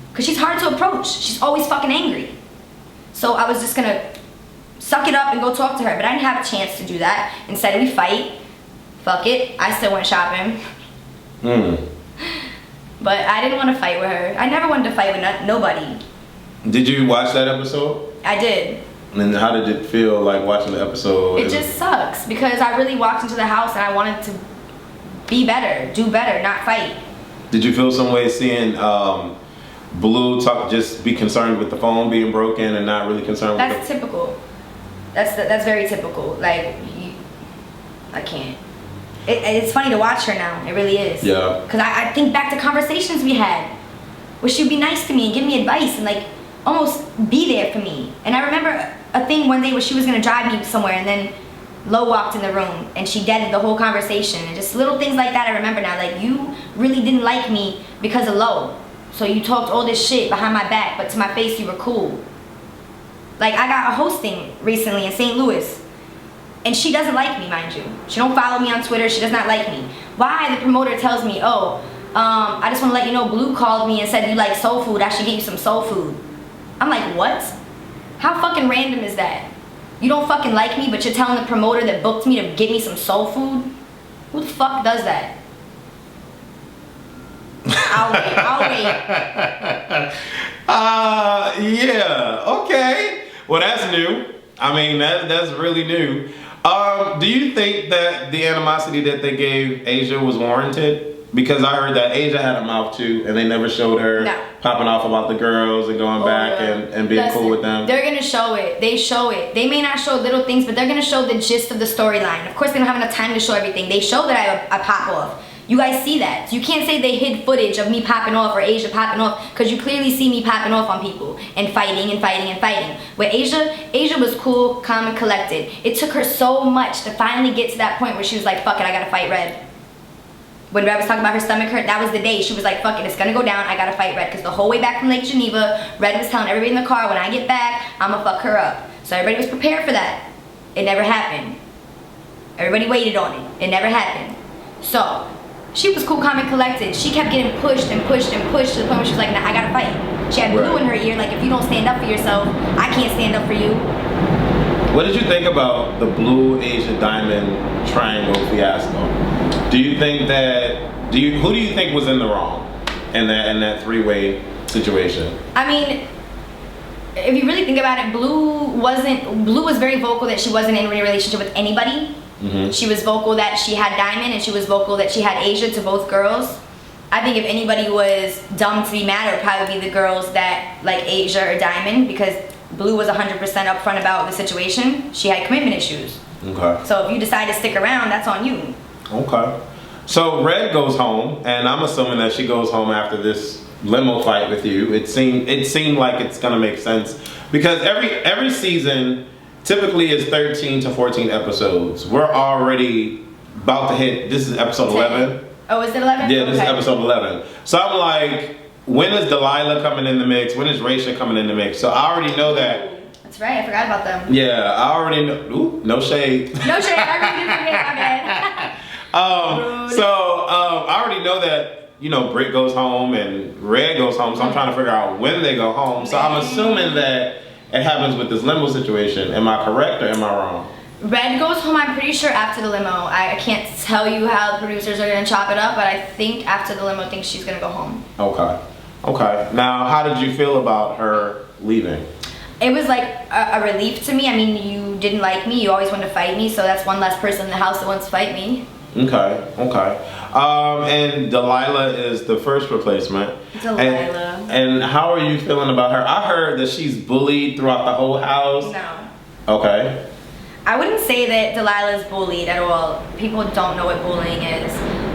Because she's hard to approach. She's always fucking angry. So I was just gonna suck it up and go talk to her, but I didn't have a chance to do that. Instead we fight. Fuck it. I still went shopping. But I didn't want to fight with her. I never wanted to fight with nobody. Did you watch that episode? I did. And how did it feel like watching the episode? It just sucks because I really walked into the house and I wanted to be better, do better, not fight. Did you feel some way seeing Blue just be concerned with the phone being broken and not really concerned with That's typical. That's very typical. Like, I can't. It's funny to watch her now. It really is. Yeah. Because I think back to conversations we had where she'd be nice to me and give me advice and like almost be there for me. And I remember a thing one day where she was gonna drive me somewhere and then Lo walked in the room and she deaded the whole conversation and just little things like that I remember now. Like, you really didn't like me because of Lo. So you talked all this shit behind my back, but to my face you were cool. Like, I got a hosting recently in St. Louis and she doesn't like me, mind you. She don't follow me on Twitter, she does not like me. Why? The promoter tells me, oh, I just wanna let you know Blue called me and said you like soul food, I should get you some soul food. I'm like, what? How fucking random is that? You don't fucking like me, but you're telling the promoter that booked me to get me some soul food? Who the fuck does that? I'll wait. Yeah, okay. Well, that's new. I mean, that's really new. Do you think that the animosity that they gave Asia was warranted? Because I heard that Asia had a mouth too, and they never showed her popping off about the girls and going back and being cool with them. They're gonna show it. They show it. They may not show little things, but they're gonna show the gist of the storyline. Of course, they don't have enough time to show everything. They show that I pop off. You guys see that. So you can't say they hid footage of me popping off or Asia popping off, because you clearly see me popping off on people and fighting and fighting and fighting. Where Asia was cool, calm, and collected. It took her so much to finally get to that point where she was like, fuck it, I gotta fight Red. When Red was talking about her stomach hurt, that was the day she was like, fuck it, it's gonna go down, I gotta fight Red. Because the whole way back from Lake Geneva, Red was telling everybody in the car, when I get back, I'ma fuck her up. So everybody was prepared for that. It never happened. Everybody waited on it. It never happened. So, she was cool, calm, and collected. She kept getting pushed and pushed and pushed to the point where she was like, nah, I gotta fight. She had Blue in her ear, like, if you don't stand up for yourself, I can't stand up for you. What did you think about the Blue, Asia, Diamond triangle fiasco? Do you think that, who do you think was in the wrong in that three-way situation? I mean, if you really think about it, Blue was very vocal that she wasn't in a relationship with anybody. She was vocal that she had Diamond, and she was vocal that she had Asia to both girls. I think if anybody was dumb to be mad, it would probably be the girls that like Asia or Diamond, because Blue was 100% upfront about the situation. She had commitment issues. Okay. So if you decide to stick around, that's on you. Okay. So Red goes home, and I'm assuming that she goes home after this limo fight with you. It seemed like it's gonna make sense, because every season typically is 13 to 14 episodes. We're already about to hit, this is episode 11. Oh, is it 11? Yeah, this is Okay. episode 11. So I'm like, when is Delilah coming in the mix? When is Raisha coming in the mix? So I already know that. That's right, I forgot about them. Yeah, I already know. Ooh, no shade. No shade, I really did forget, my bad. I already know that, you know, Britt goes home and Red goes home, so I'm trying to figure out when they go home. So I'm assuming that it happens with this limo situation. Am I correct or am I wrong? Red goes home, I'm pretty sure after the limo. I can't tell you how the producers are gonna chop it up, but I think after the limo, I think she's gonna go home. Okay. Now, how did you feel about her leaving? It was like a relief to me. I mean, you didn't like me, you always wanted to fight me, so that's one less person in the house that wants to fight me. Okay. And Delilah is the first replacement. Delilah. And how are you feeling about her? I heard that she's bullied throughout the whole house. No. Okay. I wouldn't say that Delilah is bullied at all. People don't know what bullying is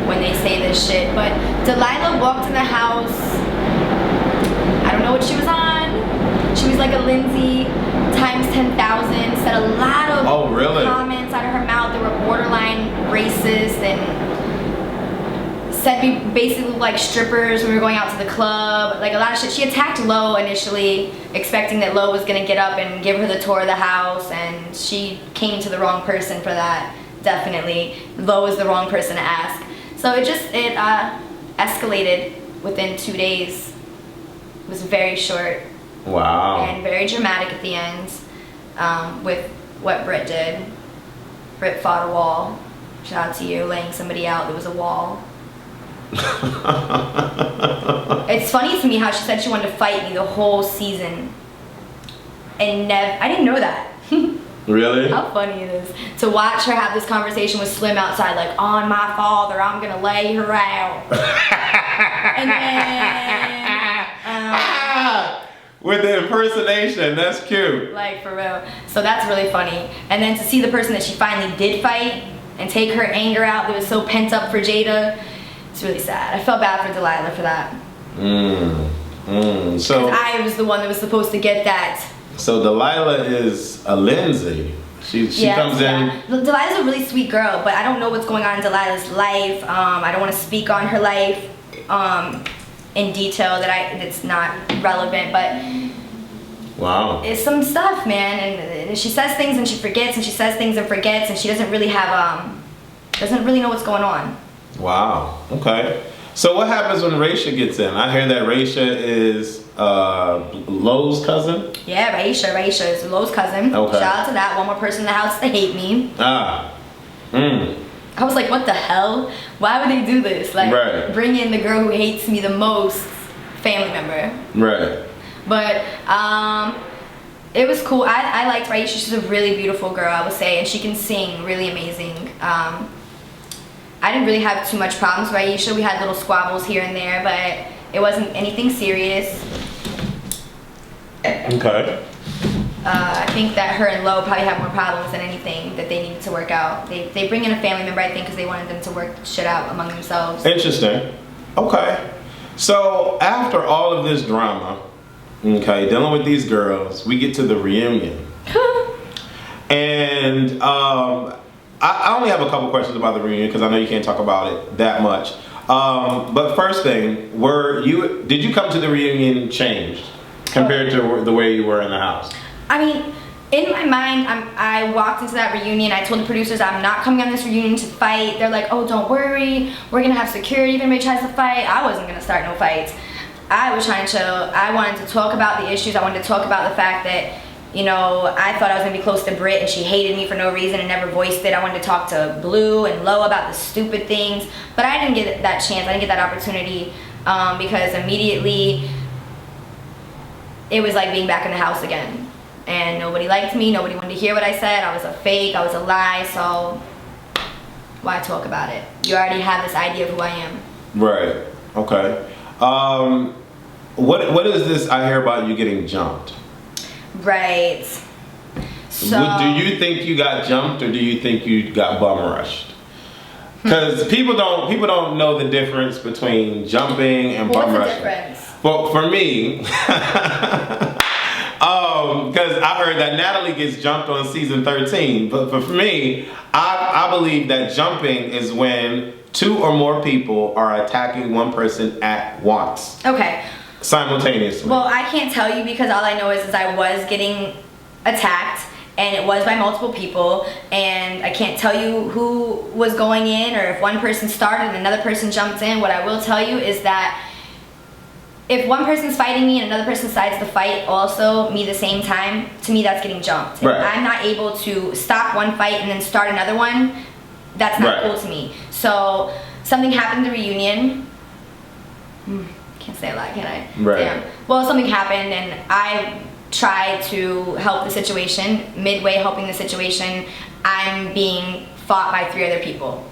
when they say this shit. But Delilah walked in the house. I don't know what she was on. She was like a Lindsay times 10,000. Said a lot of comments out of her mouth that were borderline racist and said we basically looked like strippers when we were going out to the club. Like a lot of shit. She attacked Lo initially, expecting that Lo was gonna get up and give her the tour of the house, and she came to the wrong person for that. Definitely, Lo was the wrong person to ask. So it escalated within 2 days. It was very short. Wow. And very dramatic at the end with what Britt did. Britt fought a wall. Shout out to you, laying somebody out. There was a wall. It's funny to me how she said she wanted to fight me the whole season. And I didn't know that. Really? How funny it is to watch her have this conversation with Slim outside, like, on my father, I'm gonna lay her out. And then with the impersonation, that's cute. Like, for real. So that's really funny. And then to see the person that she finally did fight and take her anger out that was so pent up for Jada, it's really sad. I felt bad for Delilah for that. So because I was the one that was supposed to get that. So Delilah is a Lindsay. She comes in. Delilah's a really sweet girl, but I don't know what's going on in Delilah's life. I don't want to speak on her life in detail that's not relevant, but wow, it's some stuff, man. And she says things and she forgets, and she says things and forgets, and she doesn't really have doesn't really know what's going on. Wow. Okay. So what happens when Raisha gets in? I hear that Raisha is Lo's cousin. Yeah, Raisha is Lo's cousin. Okay. Shout out to that. One more person in the house to hate me. I was like, what the hell? Why would they do this? Like, bring in the girl who hates me the most, family member. Right. But it was cool. I liked Raisha. She's a really beautiful girl, I would say, and she can sing really amazing. I didn't really have too much problems with Raisha. We had little squabbles here and there, but it wasn't anything serious. Okay. I think that her and Lo probably have more problems than anything that they needed to work out. They bring in a family member, I think, because they wanted them to work shit out among themselves. Interesting. Okay. So after all of this drama, okay, dealing with these girls, we get to the reunion. And I only have a couple questions about the reunion because I know you can't talk about it that much. But first thing, did you come to the reunion changed compared to the way you were in the house? I mean, in my mind, I walked into that reunion. I told the producers I'm not coming on this reunion to fight. They're like, oh, don't worry. We're going to have security if anybody tries to fight. I wasn't going to start no fights. I was trying to chill. I wanted to talk about the issues. I wanted to talk about the fact that, you know, I thought I was going to be close to Britt and she hated me for no reason and never voiced it. I wanted to talk to Blue and Lo about the stupid things. But I didn't get that chance. I didn't get that opportunity because immediately it was like being back in the house again. And nobody liked me, nobody wanted to hear what I said. I was a fake, I was a lie, so why talk about it? You already have this idea of who I am. Right, okay. What is this I hear about you getting jumped? Right. So, do you think you got jumped or do you think you got bum rushed? Because people don't know the difference between jumping and bum rushing. What's the difference? Well, for me, because I heard that Natalie gets jumped on season 13, but for me, I I believe that jumping is when 2 or more people are attacking one person at once. Okay. Simultaneously. Well, I can't tell you because all I know is I was getting attacked and it was by multiple people, and I can't tell you who was going in or if one person started and another person jumped in. What I will tell you is that if one person's fighting me and another person decides to fight also me the same time, to me that's getting jumped. Right. If I'm not able to stop one fight and then start another one, that's not cool to me. So something happened at the reunion. Can't say a lot, can I? Right. Damn. Well, something happened and I tried to help the situation. Midway helping the situation, I'm being fought by 3 other people.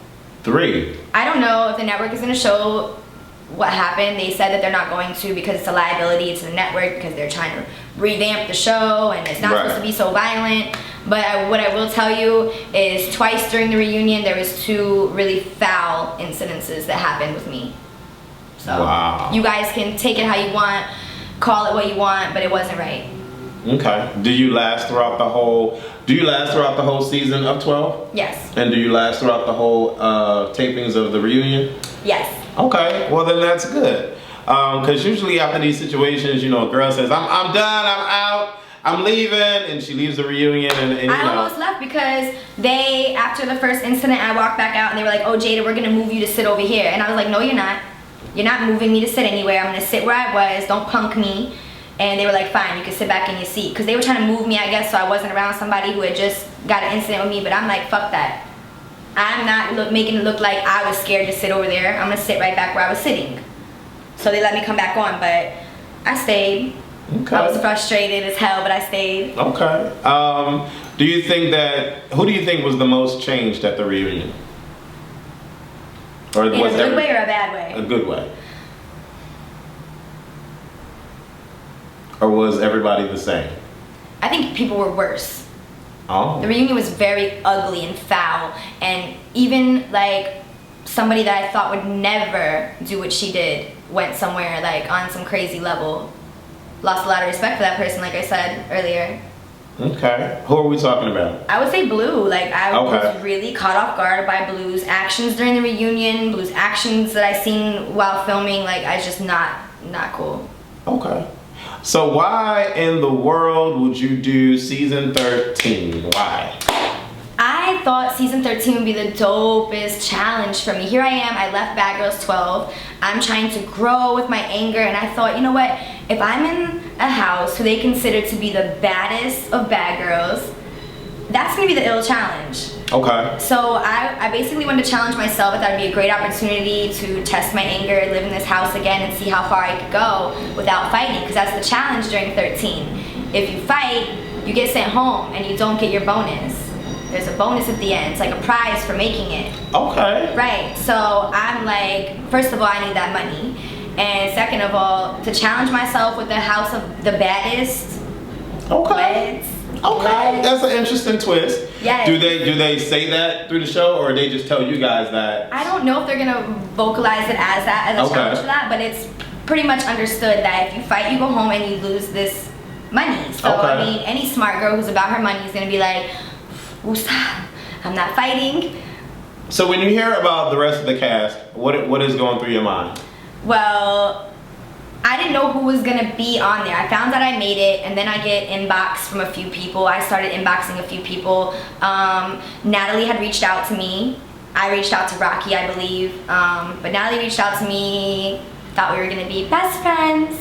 3? I don't know if the network is going to show what happened. They said that they're not going to because it's a liability to the network because they're trying to revamp the show and it's not supposed to be so violent. But what I will tell you is twice during the reunion there was 2 really foul incidences that happened with me. So you guys can take it how you want, call it what you want, but it wasn't right. Okay. Do you last throughout the whole season of 12? Yes. And do you last throughout the whole tapings of the reunion? Yes. Okay. Well, then that's good. Because usually after these situations, you know, a girl says, I'm done, I'm out, I'm leaving, and she leaves the reunion and you know. I almost left because after the first incident, I walked back out and they were like, oh, Jada, we're going to move you to sit over here. And I was like, no, you're not. You're not moving me to sit anywhere. I'm going to sit where I was. Don't punk me. And they were like, fine, you can sit back in your seat. Because they were trying to move me, I guess, so I wasn't around somebody who had just got an incident with me. But I'm like, fuck that. I'm not making it look like I was scared to sit over there. I'm going to sit right back where I was sitting. So they let me come back on, but I stayed. Okay. I was frustrated as hell, but I stayed. Okay. Who do you think was the most changed at the reunion? Or In a good way or a bad way? A good way. Or was everybody the same? I think people were worse. Oh. The reunion was very ugly and foul, and even like somebody that I thought would never do what she did went somewhere like on some crazy level. Lost a lot of respect for that person, like I said earlier. Okay. Who are we talking about? I would say Blue. Like I was really caught off guard by Blue's actions during the reunion, Blue's actions that I seen while filming. Like I just not cool. Okay. So why in the world would you do season 13? Why? I thought season 13 would be the dopest challenge for me. Here I am, I left Bad Girls 12. I'm trying to grow with my anger, and I thought, you know what? If I'm in a house who they consider to be the baddest of bad girls, that's gonna be the ill challenge. Okay. So I basically wanted to challenge myself. I thought it'd be a great opportunity to test my anger, live in this house again, and see how far I could go without fighting, because that's the challenge during 13. If you fight, you get sent home, and you don't get your bonus. There's a bonus at the end. It's like a prize for making it. Okay. Right. So I'm like, first of all, I need that money. And second of all, to challenge myself with the house of the baddest. Okay. Okay. That's an interesting twist. Yes. Do they say that through the show, or they just tell you guys that? I don't know if they're gonna vocalize it as that, as a challenge for that, but it's pretty much understood that if you fight, you go home and you lose this money. So I mean, any smart girl who's about her money is gonna be like, I'm not fighting. So when you hear about the rest of the cast, what is going through your mind? Well, I didn't know who was gonna be on there. I found out I made it, and then I get inbox from a few people. I started inboxing a few people. Natalie had reached out to me. I reached out to Rocky, I believe. But Natalie reached out to me, thought we were gonna be best friends.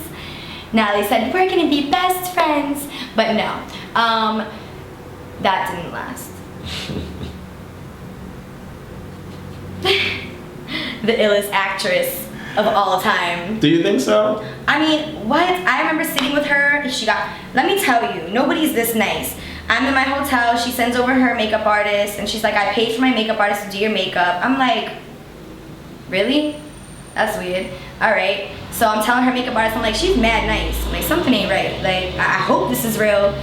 Natalie said, we're gonna be best friends. But no, that didn't last. The illest actress of all time. Do you think so? I mean, what? I remember sitting with her. Let me tell you, nobody's this nice. I'm in my hotel. She sends over her makeup artist, and she's like, I paid for my makeup artist to do your makeup. I'm like, really? That's weird. All right. So I'm telling her makeup artist, I'm like, she's mad nice. Like, something ain't right. Like, I hope this is real.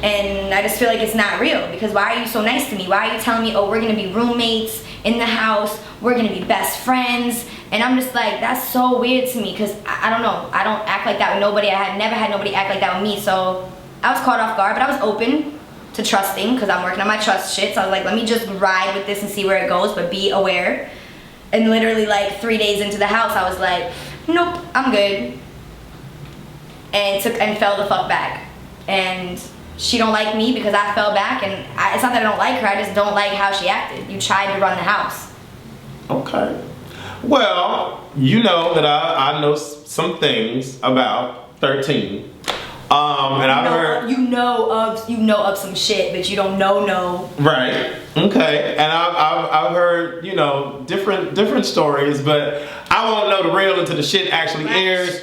And I just feel like it's not real, because why are you so nice to me? Why are you telling me, oh, we're gonna be roommates in the house, we're gonna be best friends? And I'm just like, that's so weird to me, because I don't know, I don't act like that with nobody. I had never had nobody act like that with me, so I was caught off guard, but I was open. to trusting because I'm working on my trust shit. So I was like, let me just ride with this and see where it goes, but be aware. And literally like 3 days into the house, I was like, nope, I'm good. And fell the fuck back. And she don't like me because I fell back, and it's not that I don't like her, I just don't like how she acted. You tried to run the house. Okay. Well, you know that I know some things about 13. And I've heard you know of some shit, but you don't know. Right. Okay. And I've heard, you know, different stories, but I won't know the real until the shit actually airs.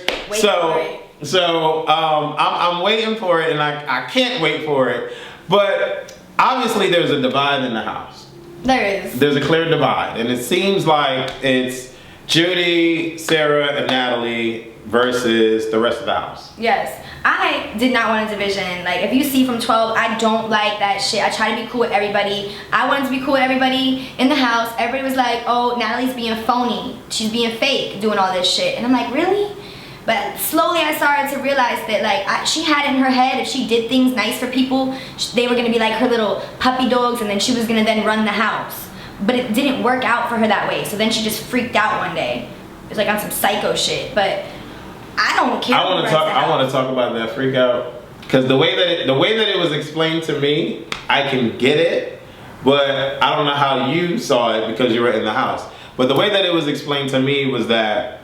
So I'm waiting for it, and I can't wait for it. But obviously there's a divide in the house. There is. There's a clear divide, and it seems like it's Judy, Sarah, and Natalie versus the rest of the house. Yes. I did not want a division. Like, if you see from 12, I don't like that shit. I try to be cool with everybody. I wanted to be cool with everybody in the house. Everybody was like, oh, Natalie's being phony. She's being fake, doing all this shit. And I'm like, really? But slowly I started to realize that, like, she had in her head, if she did things nice for people, they were going to be like her little puppy dogs, and then she was going to then run the house. But it didn't work out for her that way. So then she just freaked out one day. It was like on some psycho shit. But I don't care. I want to talk about that freak out, because the way that it was explained to me, I can get it, but I don't know how you saw it because you were in the house. But the way that it was explained to me was that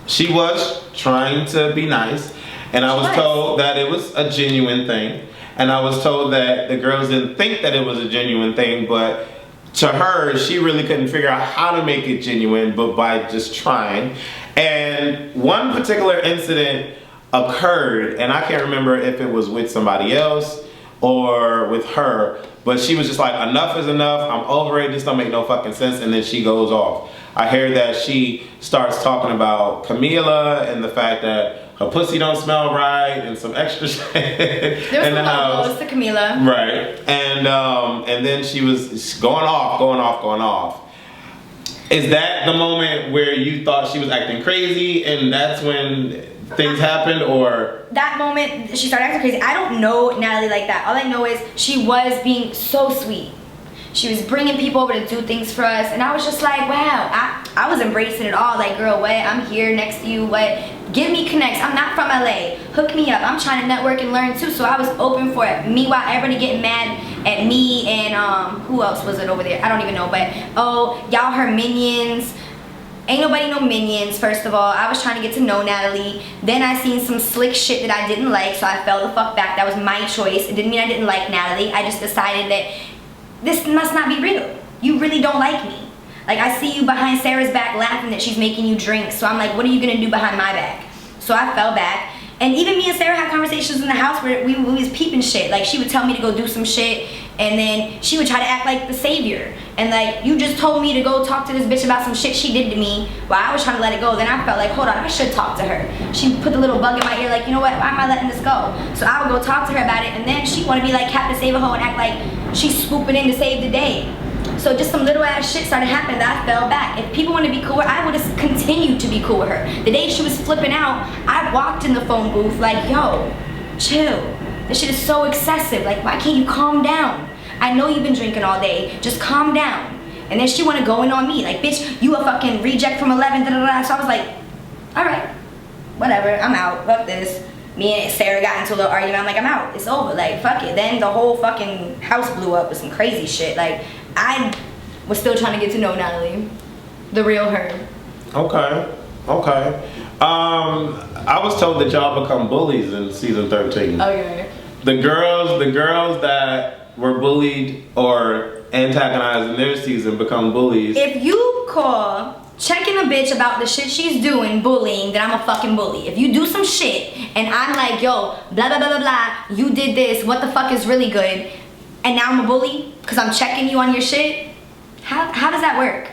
she was trying to be nice, and I was told that it was a genuine thing, and I was told that the girls didn't think that it was a genuine thing, but to her, she really couldn't figure out how to make it genuine, but by just trying. And one particular incident occurred, and I can't remember if it was with somebody else or with her, but she was just like, enough is enough, I'm over it, this don't make no fucking sense, and then she goes off. I hear that she starts talking about Camila and the fact that her pussy don't smell right and some extra shit in the house. There was to Camila. Right. And then she was going off. Is that the moment where you thought she was acting crazy and that's when things happened, or? That moment she started acting crazy. I don't know Natalie like that. All I know is she was being so sweet. She was bringing people over to do things for us, and I was just like, wow, I was embracing it all. Like, girl, what? I'm here next to you. What? Give me connects. I'm not from LA. Hook me up. I'm trying to network and learn too. So I was open for it. Meanwhile, everybody getting mad at me and who else was it over there? I don't even know. But oh, y'all her minions. Ain't nobody no minions, first of all. I was trying to get to know Natalie. Then I seen some slick shit that I didn't like, so I fell the fuck back. That was my choice. It didn't mean I didn't like Natalie. I just decided that this must not be real. You really don't like me. Like, I see you behind Sarah's back laughing that she's making you drink. So I'm like, what are you gonna do behind my back? So I fell back. And even me and Sarah had conversations in the house where we was peeping shit. Like, she would tell me to go do some shit, and then she would try to act like the savior. And like, you just told me to go talk to this bitch about some shit she did to me while I was trying to let it go. Then I felt like, hold on, I should talk to her. She put the little bug in my ear like, you know what, why am I letting this go? So I would go talk to her about it, and then she want to be like Captain Save-A-Ho and act like she's swooping in to save the day. So just some little ass shit started happening that I fell back. If people want to be cool with her, I would have continued to be cool with her. The day she was flipping out, I walked in the phone booth like, yo, chill. This shit is so excessive. Like, why can't you calm down? I know you've been drinking all day. Just calm down. And then she want to go in on me. Like, bitch, you a fucking reject from 11, da da da. So I was like, all right, whatever, I'm out. Fuck this. Me and Sarah got into a little argument. I'm like, I'm out. It's over. Like, fuck it. Then the whole fucking house blew up with some crazy shit. Like, I was still trying to get to know Natalie, the real her. Okay. I was told that y'all become bullies in season 13. Okay. The girls that were bullied or antagonized in their season become bullies. If you call checking a bitch about the shit she's doing bullying, then I'm a fucking bully. If you do some shit and I'm like, yo, blah blah blah blah blah, you did this, what the fuck is really good, and now I'm a bully because I'm checking you on your shit, how does that work?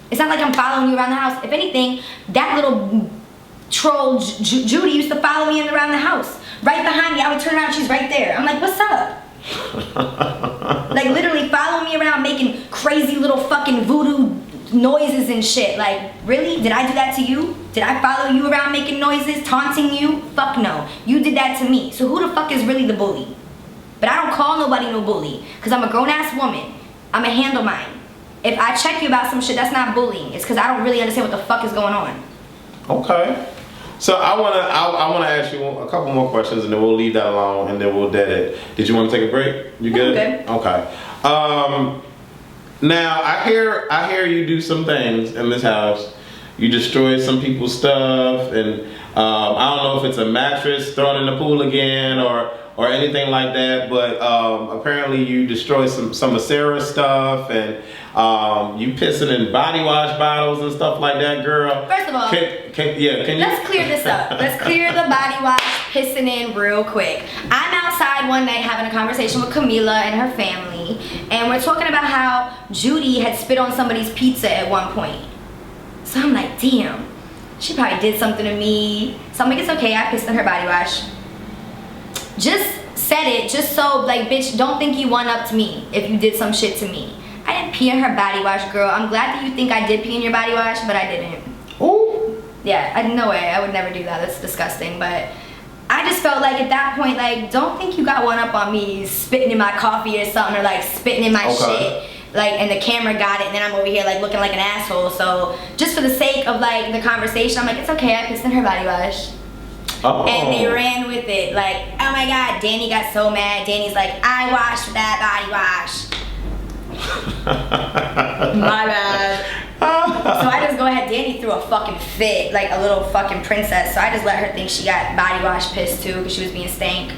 It's not like I'm following you around the house. If anything, that little troll Judy used to follow me around the house. Right behind me, I would turn around, she's right there. I'm like, what's up? Like, literally follow me around making crazy little fucking voodoo noises and shit. Like, really? Did I do that to you? Did I follow you around making noises, taunting you? Fuck no. You did that to me. So who the fuck is really the bully? But I don't call nobody no bully, because I'm a grown-ass woman. I'ma handle mine. If I check you about some shit, that's not bullying. It's because I don't really understand what the fuck is going on. Okay. So I wanna ask you a couple more questions, and then we'll leave that alone, and then we'll dead it. Did you want to take a break? You good? I'm good. Okay. Now I hear you do some things in this house. You destroy some people's stuff, and I don't know if it's a mattress thrown in the pool again or anything like that, but apparently you destroyed some of Sarah's stuff, and you pissing in body wash bottles and stuff like that, girl. First of all, can you? Let's clear this up. Let's clear the body wash pissing in real quick. I'm outside one night having a conversation with Camila and her family, and we're talking about how Judy had spit on somebody's pizza at one point. So I'm like, damn, she probably did something to me. So I'm like, it's okay, I pissed in her body wash. Just said it, just so, like, bitch, don't think you one up to me if you did some shit to me. I didn't pee in her body wash, girl. I'm glad that you think I did pee in your body wash, but I didn't. Ooh. Yeah, no way, I would never do that. That's disgusting, but I just felt like at that point, like, don't think you got one up on me spitting in my coffee or something, or like spitting in my shit. Like, and the camera got it, and then I'm over here like looking like an asshole. So just for the sake of like the conversation, I'm like, it's okay, I pissed in her body wash. Oh. And they ran with it, like, oh my god, Danny got so mad. Danny's like, I washed that body wash. My bad. So I just go ahead, Danny threw a fucking fit, like a little fucking princess. So I just let her think she got body wash pissed too, because she was being stank.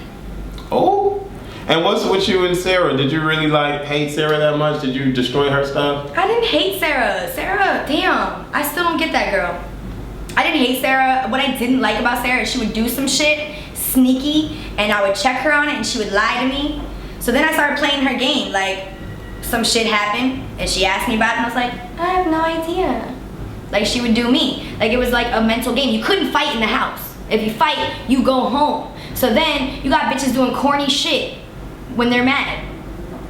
Oh. And what's with you and Sarah? Did you really like hate Sarah that much? Did you destroy her stuff? I didn't hate Sarah. Sarah, damn, I still don't get that girl. I didn't hate Sarah. What I didn't like about Sarah is she would do some shit sneaky, and I would check her on it, and she would lie to me. So then I started playing her game. Like, some shit happened, and she asked me about it, and I was like, I have no idea. Like, she would do me. Like, it was like a mental game. You couldn't fight in the house. If you fight, you go home. So then you got bitches doing corny shit when they're mad.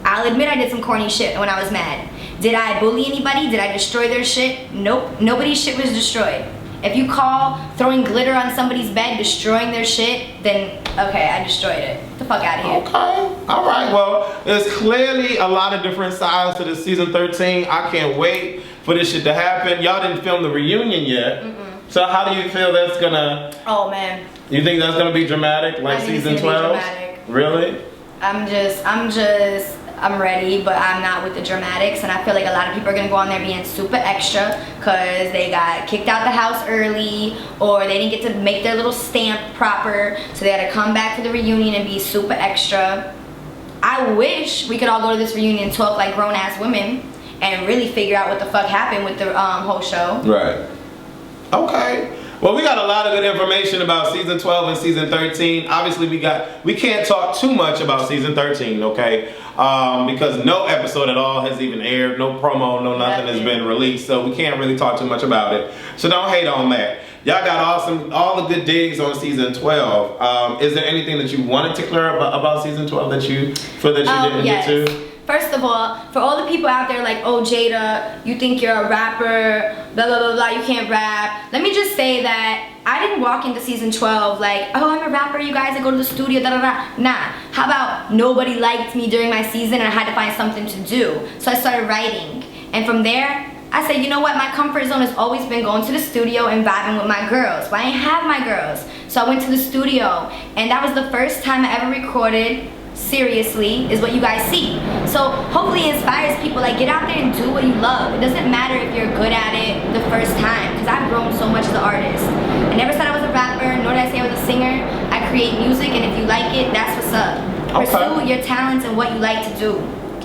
I'll admit I did some corny shit when I was mad. Did I bully anybody? Did I destroy their shit? Nope. Nobody's shit was destroyed. If you call throwing glitter on somebody's bed, destroying their shit, then okay, I destroyed it. Get the fuck out of here. Okay. All right. Well, there's clearly a lot of different sides to this season 13. I can't wait for this shit to happen. Y'all didn't film the reunion yet. So how do you feel that's gonna... Oh man. You think that's gonna be dramatic like season 12? Really? I'm ready, but I'm not with the dramatics, and I feel like a lot of people are gonna go on there being super extra because they got kicked out the house early, or they didn't get to make their little stamp proper, so they had to come back for the reunion and be super extra. I wish we could all go to this reunion and talk like grown-ass women and really figure out what the fuck happened with the whole show. Right. Okay. Well, we got a lot of good information about season 12 and season 13. Obviously, we can't talk too much about season 13, okay? Because no episode at all has even aired, no promo, no nothing has been released, so we can't really talk too much about it. So don't hate on that. Y'all got all the good digs on season 12. Is there anything that you wanted to clear up about season 12 that you feel that you didn't get to? First of all, for all the people out there like, oh Jada, you think you're a rapper, blah blah blah blah, you can't rap. Let me just say that I didn't walk into season 12 like, oh, I'm a rapper, you guys, I go to the studio, da da da. Nah. How about nobody liked me during my season and I had to find something to do. So I started writing. And from there, I said, you know what, my comfort zone has always been going to the studio and vibing with my girls. But I didn't have my girls. So I went to the studio, and that was the first time I ever recorded seriously, is what you guys see. So hopefully it inspires people, like, get out there and do what you love. It doesn't matter if you're good at it the first time, because I've grown so much as an artist. I never said I was a rapper, nor did I say I was a singer. I create music, and if you like it, that's what's up. Pursue your talents and what you like to do.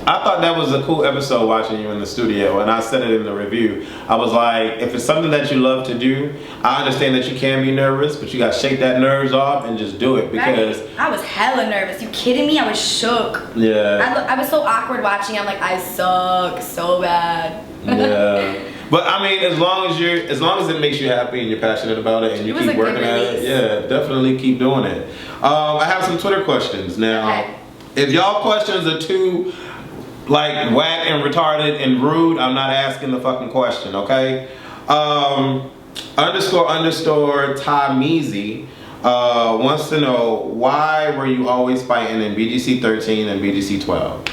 I thought that was a cool episode watching you in the studio, and I said it in the review. I was like, if it's something that you love to do, I understand that you can be nervous, but you gotta shake that nerves off and just do it, because... Right. I was hella nervous. You kidding me? I was shook. Yeah. I was so awkward watching. I'm like, I suck so bad. Yeah. But I mean, as long as it makes you happy and you're passionate about it and you keep working at it, yeah, definitely keep doing it. I have some Twitter questions now. Okay. If y'all questions are too like whack and retarded and rude, I'm not asking the fucking question, okay? __Ty Meezy wants to know, why were you always fighting in BGC 13 and BGC 12?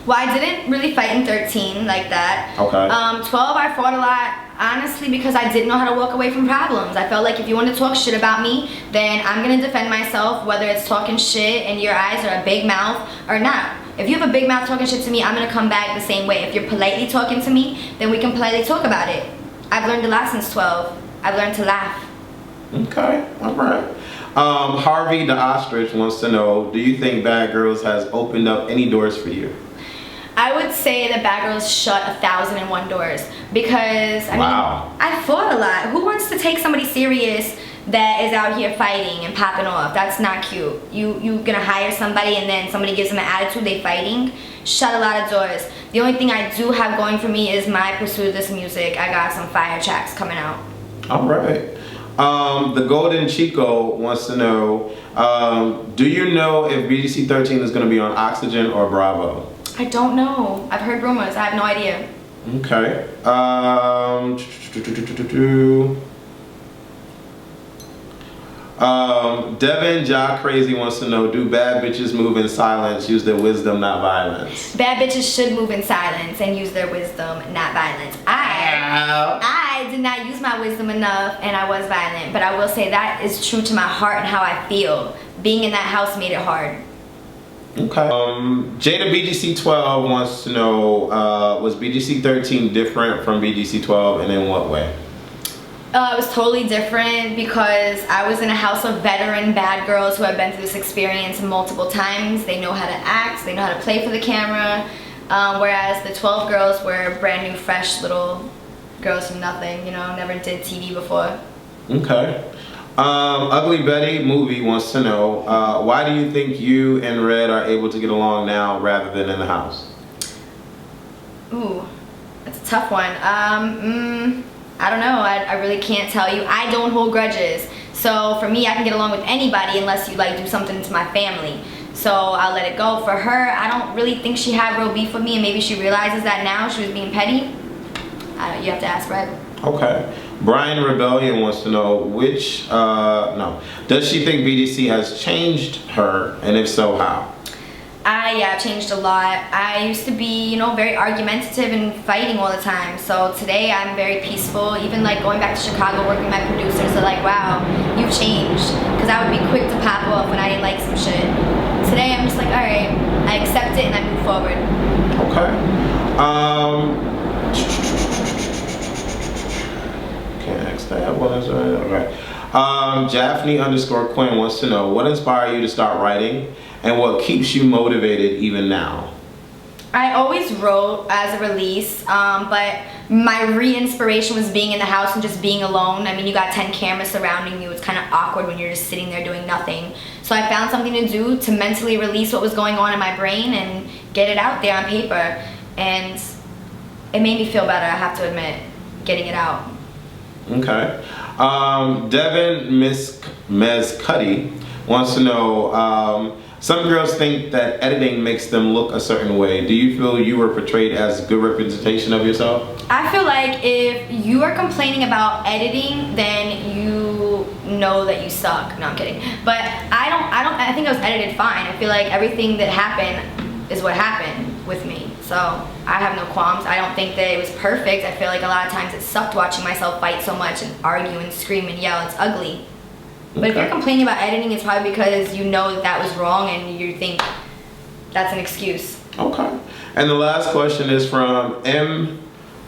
Well, I didn't really fight in 13 like that. Okay. 12, I fought a lot, honestly, because I didn't know how to walk away from problems. I felt like if you want to talk shit about me, then I'm going to defend myself, whether it's talking shit in your eyes or a big mouth or not. If you have a big mouth talking shit to me, I'm going to come back the same way. If you're politely talking to me, then we can politely talk about it. I've learned a lot since 12. I've learned to laugh. Okay, all right. Harvey the Ostrich wants to know, do you think Bad Girls has opened up any doors for you? I would say that Bad Girls shut 1,001 doors because, I mean, I fought a lot. Who wants to take somebody serious that is out here fighting and popping off? That's not cute. You gonna hire somebody and then somebody gives them an attitude, they fighting? Shut a lot of doors. The only thing I do have going for me is my pursuit of this music. I got some fire tracks coming out. All right. The Golden Chico wants to know, do you know if BGC 13 is gonna be on Oxygen or Bravo? I don't know. I've heard rumors. I have no idea. Okay. Devin Ja Crazy wants to know, do bad bitches move in silence, use their wisdom, not violence? Bad bitches should move in silence and use their wisdom, not violence. I did not use my wisdom enough and I was violent, but I will say that is true to my heart and how I feel. Being in that house made it hard. Okay. Jada BGC 12 wants to know, was BGC 13 different from BGC 12 and in what way? It was totally different because I was in a house of veteran bad girls who have been through this experience multiple times. They know how to act, they know how to play for the camera, whereas the 12 girls were brand new, fresh little girls from nothing, you know, never did TV before. Okay. Ugly Betty Movie wants to know, why do you think you and Red are able to get along now rather than in the house? Ooh, that's a tough one. I don't know. I really can't tell you. I don't hold grudges. So for me, I can get along with anybody unless you like do something to my family. So I'll let it go. For her, I don't really think she had real beef with me, and maybe she realizes that now she was being petty. You have to ask Red. Okay. Brian Rebellion wants to know, does she think BGC has changed her, and if so, how? Yeah, changed a lot. I used to be, you know, very argumentative and fighting all the time. So today I'm very peaceful. Even like going back to Chicago, working with my producers, they're like, wow, you've changed. Because I would be quick to pop off when I didn't like some shit. Today I'm just like, all right, I accept it and I move forward. Okay. Can't ask that. What is that? Okay. Jaffney_Quinn wants to know, what inspired you to start writing and what keeps you motivated even now? I always wrote as a release, but my re-inspiration was being in the house and just being alone. I mean, you got 10 cameras surrounding you. It's kind of awkward when you're just sitting there doing nothing. So I found something to do to mentally release what was going on in my brain and get it out there on paper. And it made me feel better, I have to admit, getting it out. Okay. Devin Mezcuddy wants to know, some girls think that editing makes them look a certain way. Do you feel you were portrayed as a good representation of yourself? I feel like if you are complaining about editing, then you know that you suck. No, I'm kidding. But I think I was edited fine. I feel like everything that happened is what happened with me. So I have no qualms. I don't think that it was perfect. I feel like a lot of times it sucked watching myself fight so much and argue and scream and yell. It's ugly. But if you're complaining about editing, it's probably because you know that that was wrong and you think that's an excuse. Okay. And the last question is from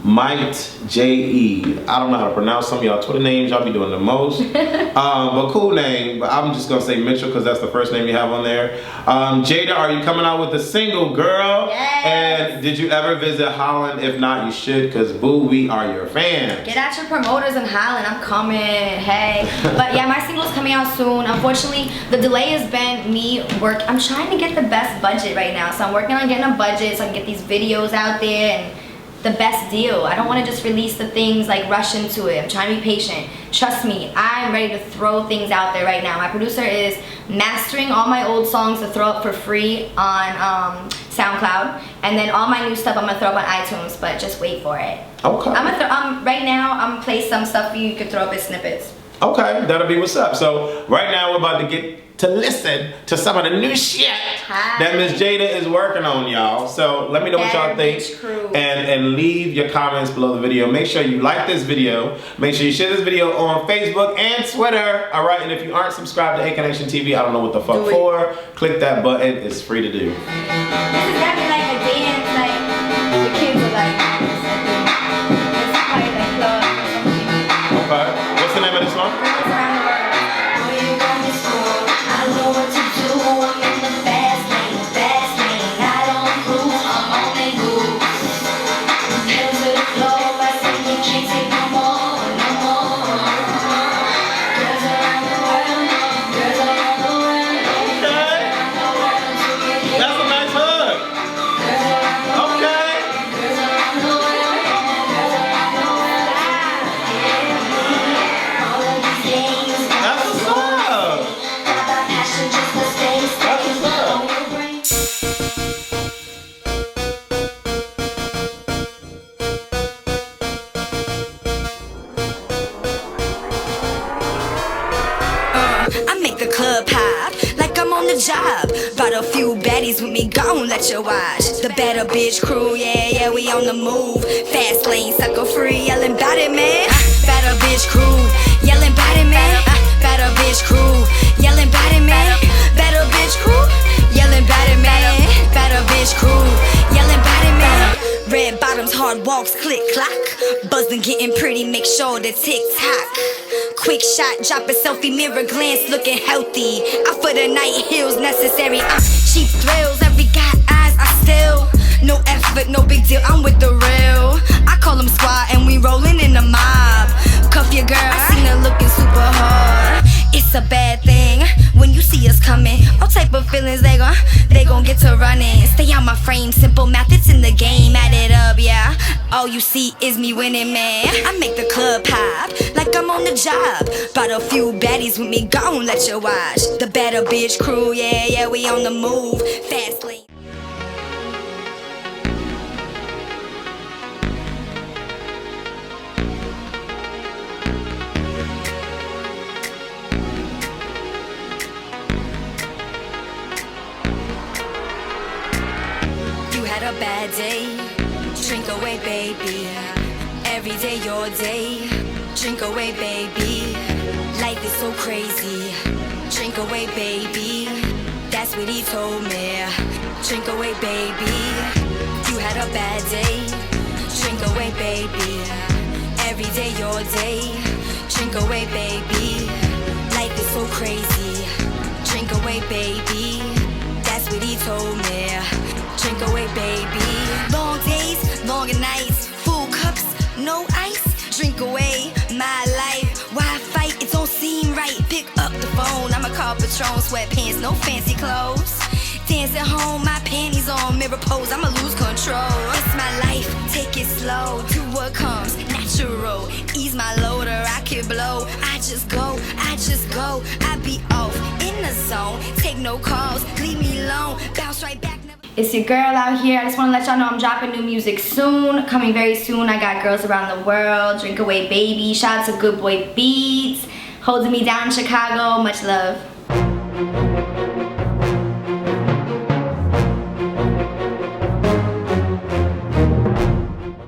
Might J.E. I don't know how to pronounce some of y'all Twitter names. Y'all be doing the most. But cool name. But I'm just going to say Mitchell because that's the first name you have on there. Jada, are you coming out with a single, girl? Yes. And did you ever visit Holland? If not, you should because, boo, we are your fans. Get at your promoters in Holland. I'm coming. Hey. But yeah, my single's coming out soon. Unfortunately, the delay has been me I'm trying to get the best budget right now. So I'm working on getting a budget so I can get these videos out there and the best deal. I don't want to just release the things, like rush into it. I'm trying to be patient. Trust me, I'm ready to throw things out there right now. My producer is mastering all my old songs to throw up for free on SoundCloud, and then all my new stuff I'm gonna throw up on iTunes. But just wait for it. Okay. Right now I'm gonna play some stuff you could throw up as snippets. Okay, that'll be what's up. So right now we're about to get to listen to some of the new shit that Miss Jada is working on, y'all. So let me know what y'all think, and leave your comments below the video. Make sure you like this video. Make sure you share this video on Facebook and Twitter. All right, and if you aren't subscribed to Aconnectiontv, I don't know what the fuck for. Click that button. It's free to do. This has got me like a dance, like the kids are like, it's probably like club or something. Okay. What's the name of this one? Girls around the world. Where you going for? I know what to do. I'm in the fast lane, fast lane. I don't move, I'm on the move. Head to the floor, I say you can't take no more, no more. Girls around the world, girls around the world. Okay. That's a nice hook. Okay. Girls around the world, girls around the world. All of these days, That's what's up. passion just to stay, That's what's up. on your brain. I make the club pop like I'm on the job. Brought a few baddies with me, gon' let you watch. The better bitch crew, yeah, we on the move. Fast lane, sucker free, yelling bout it, man. Better bitch crew, yelling bout it, man. Better bitch crew, yelling bout it, man. Better bitch crew, yelling bout it, man. Better bitch crew, yelling bout it, man. Red bottoms, hard walks, click clock. Buzzing, getting pretty, make sure the tick tock. Quick shot, drop a selfie, mirror glance, looking healthy. Out for the night, heels necessary. Cheap thrills, every got eyes, I still. No effort, no big deal, I'm with the real. I call them squad and we rolling in the mob. Cuff your girl, I seen her looking super hard. It's a bad thing when you see us coming. All type of feelings they gon' get to running. Stay out my frame, simple math, it's in the game. Add it up, yeah. All you see is me winning, man. I make the club pop like I'm on the job. Brought a few baddies with me, gon' let you watch. The better bitch crew, yeah, we on the move. Fast lane. A bad day, drink away, baby. Every day your day, drink away, baby. Life is so crazy, drink away, baby. That's what he told me. Drink away, baby. You had a bad day, drink away, baby. Every day your day, drink away, baby. Life is so crazy, drink away, baby. That's what he told me. Drink away, baby. Long days, longer nights, full cups, no ice. Drink away my life. Why fight? It don't seem right. Pick up the phone. I'ma call Patron. Sweatpants, no fancy clothes. Dance at home, my panties on, mirror pose. I'ma lose control. It's my life. Take it slow. Do what comes natural. Ease my loader. I can blow. I just go. I be off in the zone. Take no calls. Leave me alone. Bounce right back. It's your girl out here. I just want to let y'all know I'm dropping new music soon. Coming very soon. I got Girls Around the World, Drink Away Baby. Shout out to Good Boy Beats. Holding me down in Chicago. Much love.